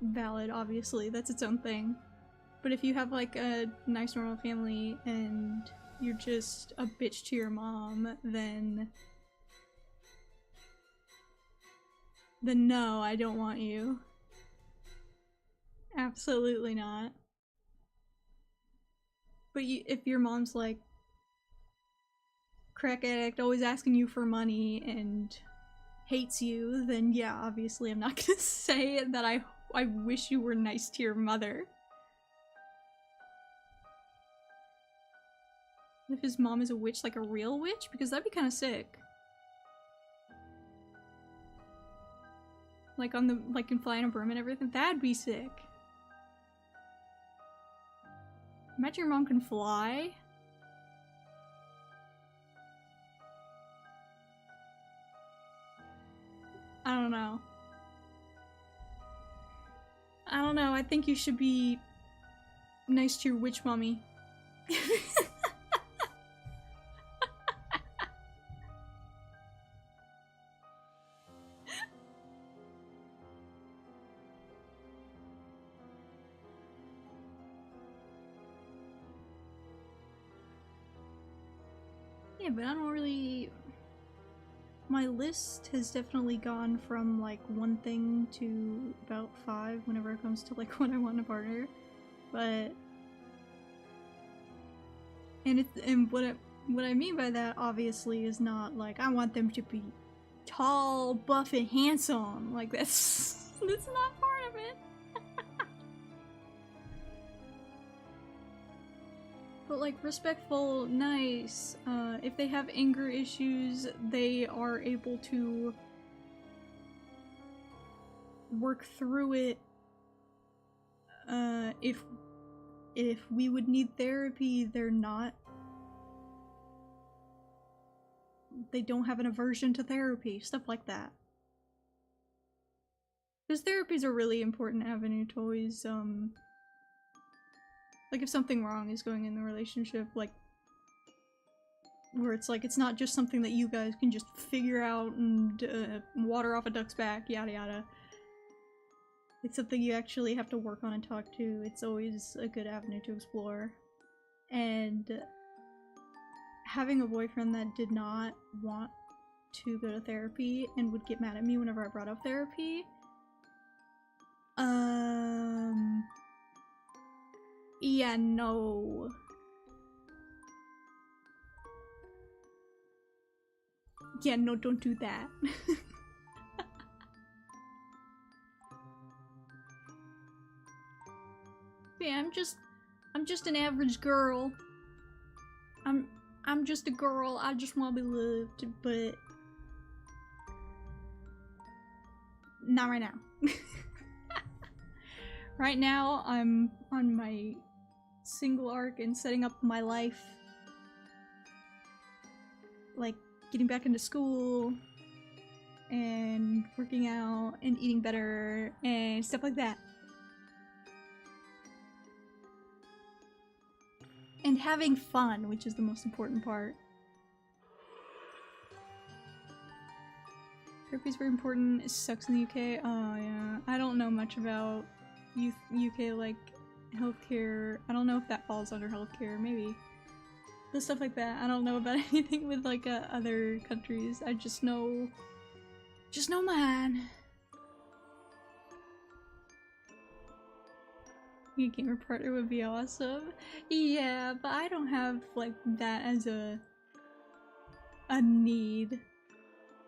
valid, obviously, that's its own thing. But if you have like a nice normal family and you're just a bitch to your mom, then no, I don't want you. Absolutely not. But if your mom's like crack addict, always asking you for money and hates you, then yeah, obviously I'm not gonna say that I wish you were nice to your mother. If his mom is a witch, like a real witch? Because that'd be kind of sick. Like on the, like can fly on a broom and everything? That'd be sick. Imagine your mom can fly. I don't know. I don't know, I think you should be nice to your witch mommy. Yeah, but I don't really... My list has definitely gone from like one thing to about 5 whenever it comes to like what I want in a partner. But... And what I mean by that obviously is not like I want them to be tall, buff, and handsome. Like that's not part of it. But like respectful, nice. If they have anger issues, they are able to work through it. If we would need therapy, they're not. They don't have an aversion to therapy, stuff like that. Because therapy is a really important avenue to always, like if something wrong is going in the relationship, like, where it's like, it's not just something that you guys can just figure out and water off a duck's back, yada yada. It's something you actually have to work on and talk to. It's always a good avenue to explore. And having a boyfriend that did not want to go to therapy and would get mad at me whenever I brought up therapy, yeah, no. Yeah, no, don't do that. Yeah, I'm just an average girl. I'm just a girl. I just want to be loved, but not right now. Right now, I'm on my single arc and setting up my life. Like, getting back into school, and working out, and eating better, and stuff like that. And having fun, which is the most important part. Therapy is very important. It sucks in the UK. Oh yeah. I don't know much about UK like healthcare. I don't know if that falls under healthcare, maybe. the stuff like that. I don't know about anything with like other countries. I just know mine. Your gamer partner would be awesome. Yeah, but I don't have like that as a need.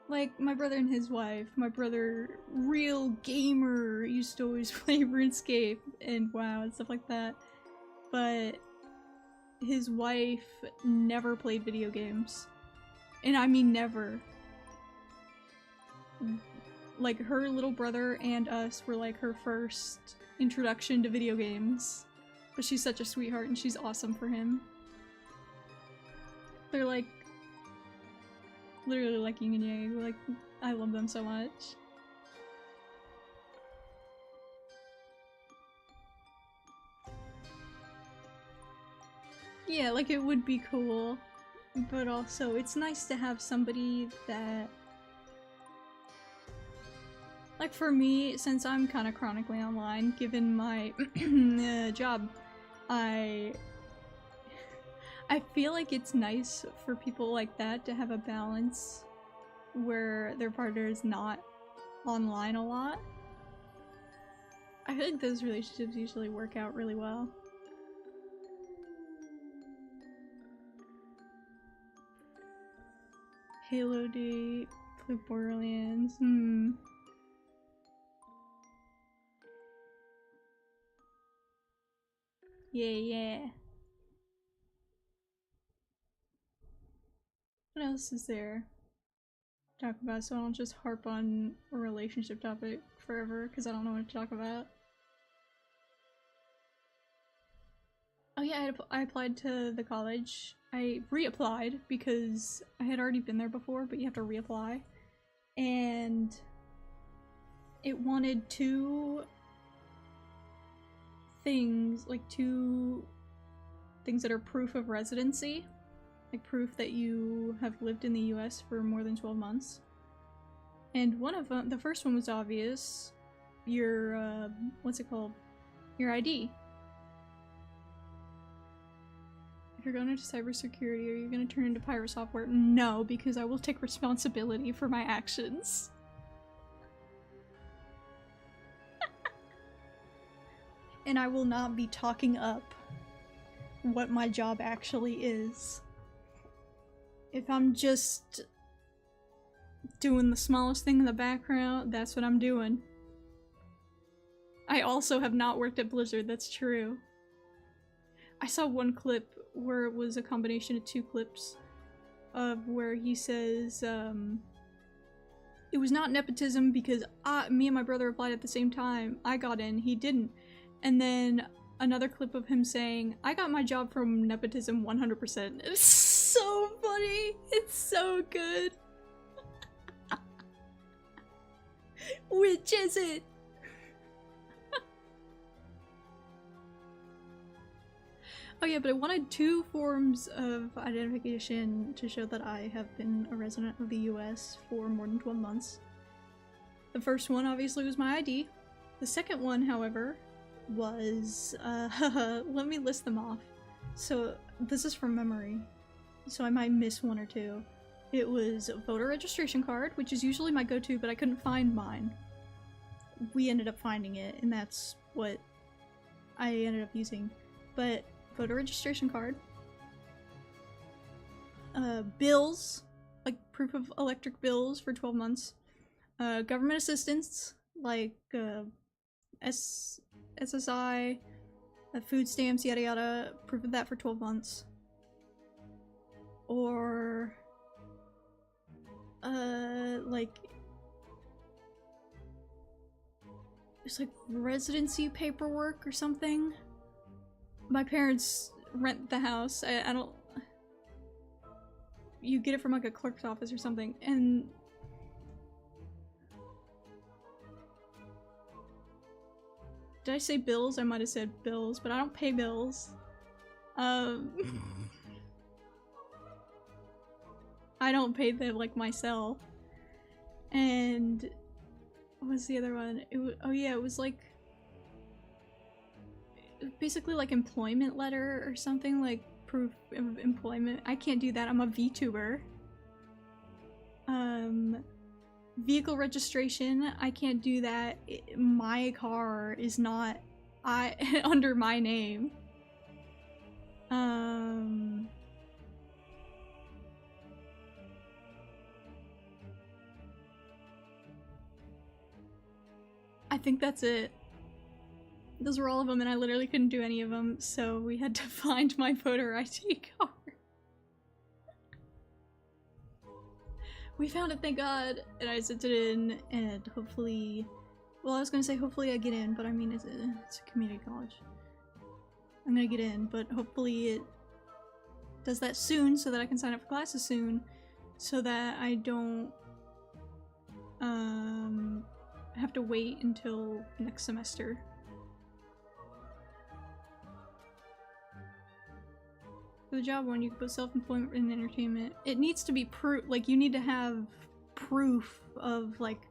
Like my brother and his wife. My brother, real gamer, used to always play RuneScape and WoW and stuff like that. But his wife never played video games. And I mean never. Like her little brother and us were like her first introduction to video games. But she's such a sweetheart and she's awesome for him. They're like literally like yin and yang. Like, I love them so much. Yeah, like it would be cool, but also it's nice to have somebody that, like for me, since I'm kind of chronically online, given my job, I feel like it's nice for people like that to have a balance where their partner is not online a lot. I feel like those relationships usually work out really well. Halo date, play Borderlands, Yeah. What else is there to talk about so I don't just harp on a relationship topic forever because I don't know what to talk about? Oh yeah, I applied to the college. I reapplied because I had already been there before, but you have to reapply. And it wanted two things that are proof of residency. Like proof that you have lived in the US for more than 12 months. And one of them, the first one was obvious. Your, what's it called? Your ID. If you're going into cybersecurity, are you going to turn into pirate software? No, because I will take responsibility for my actions. And I will not be talking up what my job actually is. If I'm just doing the smallest thing in the background, that's what I'm doing. I also have not worked at Blizzard, that's true. I saw one clip where it was a combination of two clips of where he says, it was not nepotism because me and my brother applied at the same time. I got in, he didn't. And then another clip of him saying, I got my job from nepotism 100%. It's so funny. It's so good. Which is it? Oh yeah, but I wanted two forms of identification to show that I have been a resident of the US for more than 12 months. The first one obviously was my ID. The second one, however, was, let me list them off. So this is from memory, so I might miss one or two. It was a voter registration card, which is usually my go-to, but I couldn't find mine. We ended up finding it, and that's what I ended up using. But voter registration card. Bills, like proof of electric bills for 12 months. Government assistance, like SSI, food stamps, yada yada, proof of that for 12 months. Or like it's like residency paperwork or something. My parents rent the house. I don't... You get it from like a clerk's office or something, and did I say bills? I might have said bills, but I don't pay bills. I don't pay them like myself. And what was the other one? Oh yeah, it was like basically like employment letter or something, like proof of employment. I can't do that. I'm a VTuber. Vehicle registration. I can't do that. My car is not under my name. I think that's it. Those were all of them, and I literally couldn't do any of them, so we had to find my voter ID card. We found it, thank God, and I sent it in, and hopefully... Well, I was gonna say hopefully I get in, but I mean, it's a community college. I'm gonna get in, but hopefully it does that soon so that I can sign up for classes soon, so that I don't have to wait until next semester. For the job one, you can put self-employment in entertainment. It needs to be proof, like you need to have proof of like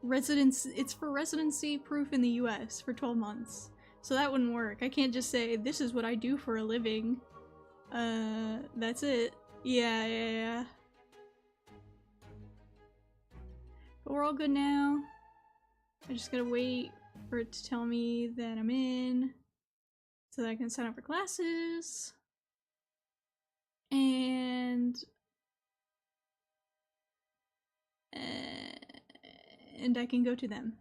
residence. It's for residency proof in the US for 12 months. So that wouldn't work. I can't just say, this is what I do for a living. That's it. Yeah. But we're all good now. I just gotta wait for it to tell me that I'm in so that I can sign up for classes. And I can go to them.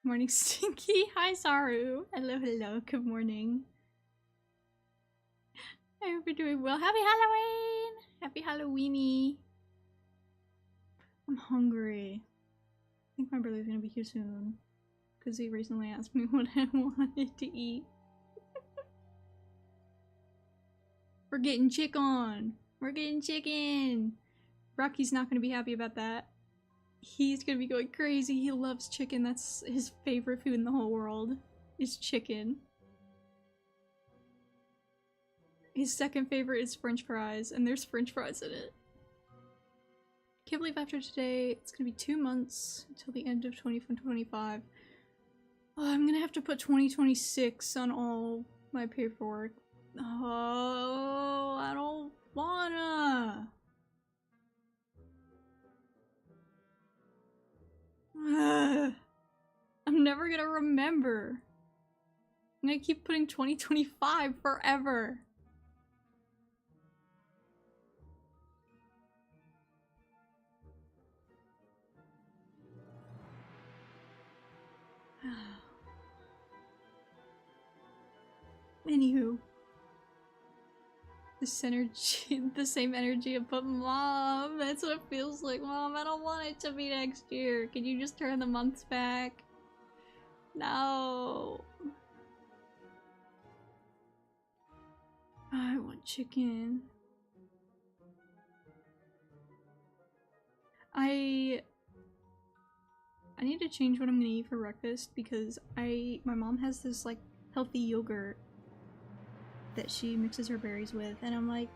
Morning, Stinky. Hi, Saru. Hello. Good morning. I hope you're doing well. Happy Halloween! Happy Halloweenie. I'm hungry. I think my brother's gonna be here soon. Because he recently asked me what I wanted to eat. We're getting chicken! We're getting chicken! Rocky's not gonna be happy about that. He's gonna be going crazy. He loves chicken. That's his favorite food in the whole world. Is chicken. His second favorite is french fries, and there's french fries in it. Can't believe after today, it's gonna be 2 months until the end of 2025. Oh, I'm gonna have to put 2026 on all my paperwork. Oh, I don't wanna. I'm never gonna remember. I'm gonna keep putting 2025 forever. Anywho. This energy, the same energy of but Mom, that's what it feels like. Mom, I don't want it to be next year. Can you just turn the months back? No. I want chicken. I need to change what I'm gonna eat for breakfast because my mom has this like healthy yogurt that she mixes her berries with, and I'm like,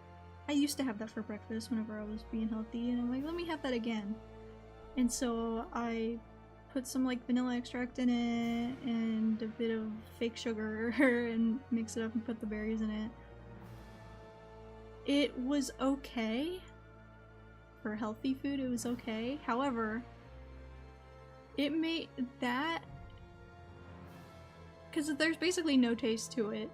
I used to have that for breakfast whenever I was being healthy, and I'm like, let me have that again. And so I put some like vanilla extract in it and a bit of fake sugar and mix it up and put the berries in it. It was okay. For healthy food, it was okay. However, it made that, because there's basically no taste to it,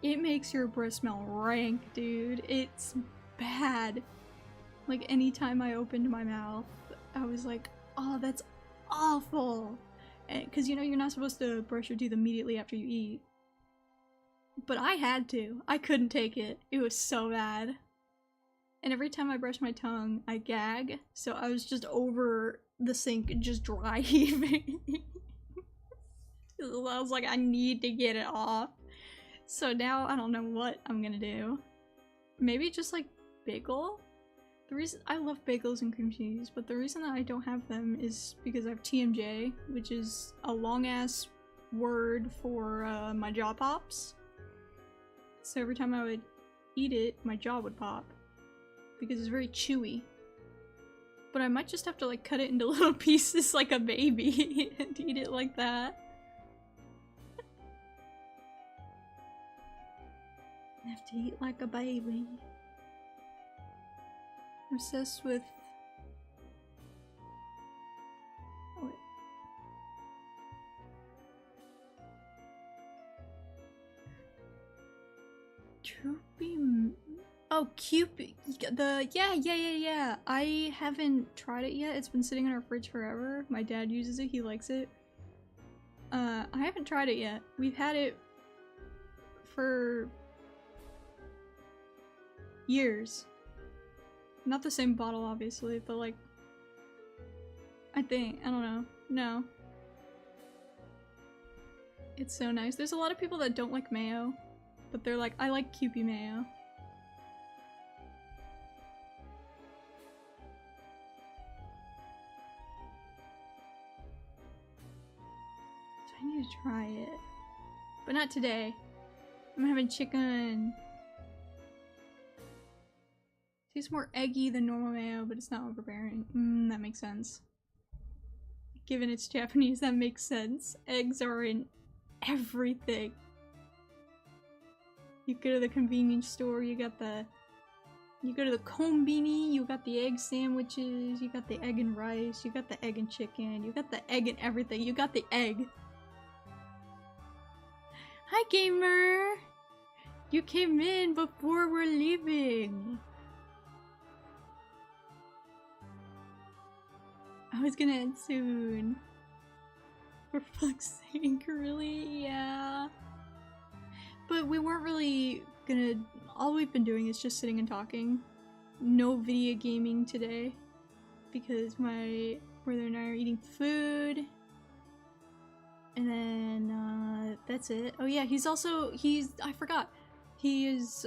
it makes your breath smell rank, dude. It's bad. Like, anytime I opened my mouth, I was like, oh, that's awful. Because, you know, you're not supposed to brush your teeth immediately after you eat. But I had to. I couldn't take it. It was so bad. And every time I brush my tongue, I gag. So I was just over the sink just dry heaving. I was like, I need to get it off. So now I don't know what I'm gonna do. Maybe just like bagel? The reason I love bagels and cream cheese, but the reason that I don't have them is because I have TMJ, which is a long ass word for my jaw pops. So every time I would eat it, my jaw would pop. Because it's very chewy. But I might just have to like cut it into little pieces like a baby and eat it like that. I have to eat like a baby. I'm obsessed with... Oh, wait. Troopy... Oh, Cupid. Yeah. I haven't tried it yet. It's been sitting in our fridge forever. My dad uses it. He likes it. I haven't tried it yet. We've had it for years. Not the same bottle, obviously, but like, I think, I don't know. No. It's so nice. There's a lot of people that don't like mayo, but they're like, I like Kewpie mayo. So I need to try it. But not today. I'm having chicken. Tastes more eggy than normal mayo, but it's not overbearing. That makes sense. Given it's Japanese, that makes sense. Eggs are in everything. You go to the convenience store, you go to the kombini, you got the egg sandwiches, you got the egg and rice, you got the egg and chicken, you got the egg and everything, you got the egg. Hi gamer! You came in before we're leaving. I was gonna end soon. For fuck's sake, really? Yeah. But we weren't really gonna... All we've been doing is just sitting and talking. No video gaming today. Because my brother and I are eating food. And then, that's it. Oh yeah, I forgot. He is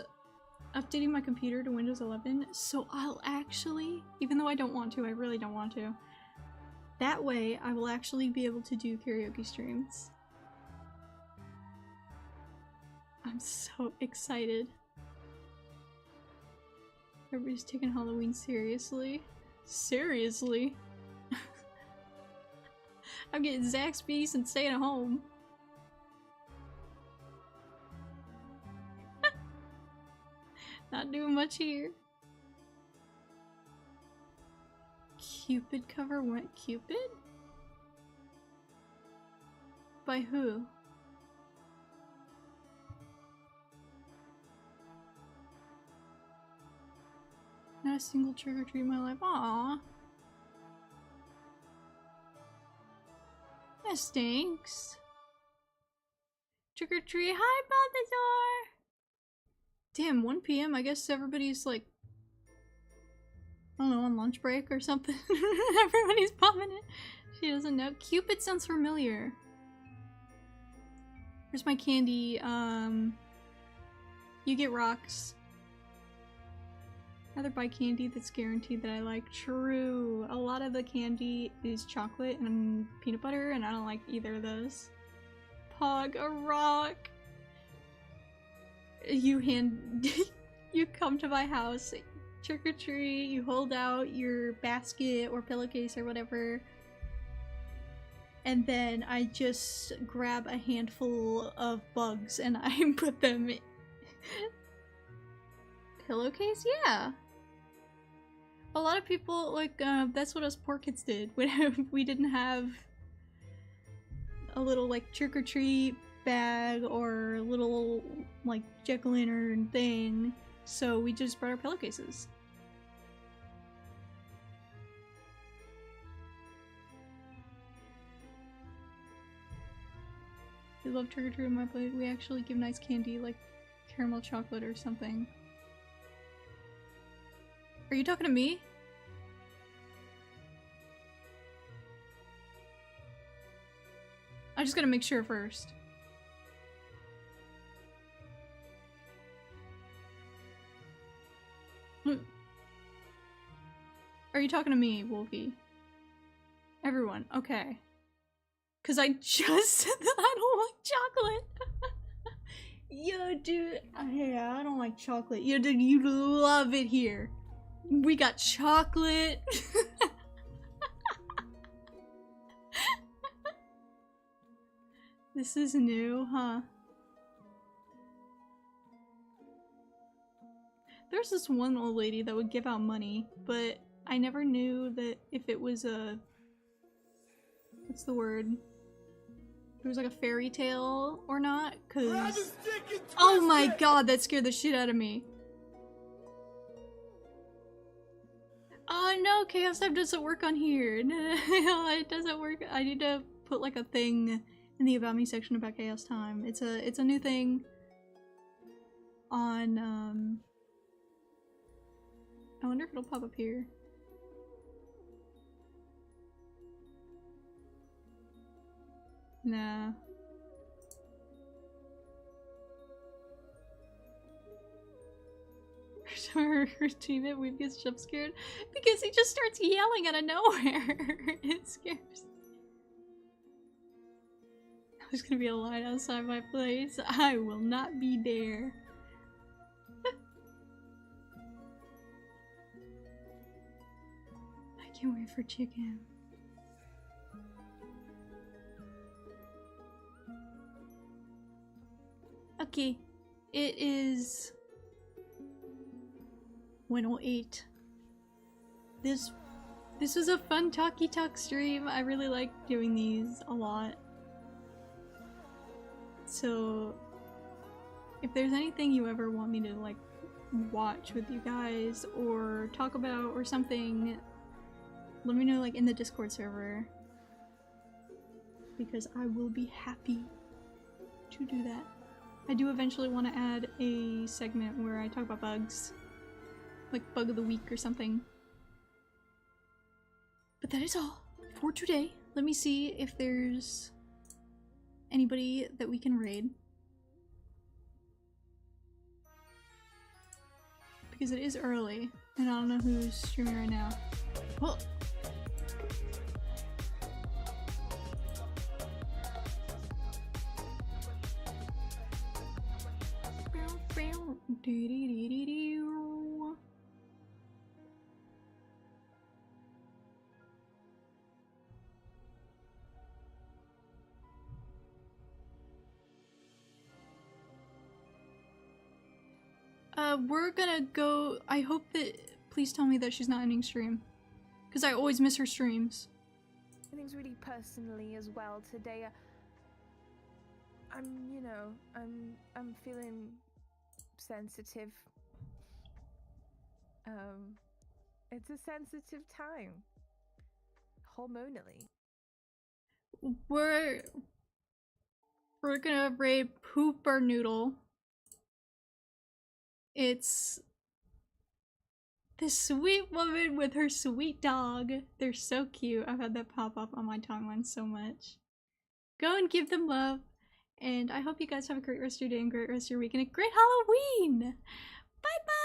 updating my computer to Windows 11. So I'll actually, even though I don't want to, I really don't want to. That way, I will actually be able to do karaoke streams. I'm so excited. Everybody's taking Halloween seriously. Seriously? I'm getting Zaxby's and staying at home. Not doing much here. Cupid cover went Cupid? By who? Not a single trick or treat in my life. Aww. That stinks. Trick or treat. Hi, Balthazar! Damn, 1 PM. I guess everybody's like, I don't know, on lunch break or something. Everybody's popping it. She doesn't know. Cupid sounds familiar. Where's my candy? You get rocks. Rather buy candy that's guaranteed that I like. True. A lot of the candy is chocolate and peanut butter, and I don't like either of those. Pog a rock. You come to my house, trick or treat, you hold out your basket or pillowcase or whatever, and then I just grab a handful of bugs and I put them in. Pillowcase? Yeah. A lot of people, like, that's what us poor kids did when we didn't have a little, like, trick-or-treat bag or a little, like, jack-o'-lantern thing, so we just brought our pillowcases. We love trick-or-treat on my plate. We actually give nice candy, like caramel chocolate or something. Are you talking to me? I just gotta make sure first. Are you talking to me, Wolfie? Everyone, okay. Cause I just said that I don't like chocolate. Yo, dude. Yeah, I don't like chocolate. Yo, dude, you love it here. We got chocolate. This is new, huh? There's this one old lady that would give out money, but I never knew that if it was a... what's the word? If it was like a fairy tale or not, cause... oh my god, that scared the shit out of me. Oh no, Chaos Type doesn't work on here. No, it doesn't work. I need to put like a thing in the About Me section about Chaos Time. It's a new thing on, I wonder if it'll pop up here. Nah. Her teammate Weave gets jump scared because he just starts yelling out of nowhere. It scares me. There's gonna be a line outside my place. I will not be there. I can't wait for chicken. Okay, it is 1:08. This was a fun talky talk stream. I really like doing these a lot. So if there's anything you ever want me to like watch with you guys or talk about or something, let me know like in the Discord server, because I will be happy to do that. I do eventually want to add a segment where I talk about bugs. Like bug of the week or something. But that is all for today. Let me see if there's anybody that we can raid. Because it is early, and I don't know who's streaming right now. Well, we're gonna go. I hope that. Please tell me that she's not ending stream, because I always miss her streams. Things really personally as well today. I'm feeling sensitive. It's a sensitive time. Hormonally. We're gonna raid Pooper Noodle. It's this sweet woman with her sweet dog. They're so cute. I've had that pop up on my timeline so much. Go and give them love. And I hope you guys have a great rest of your day and great rest of your week and a great Halloween! Bye bye!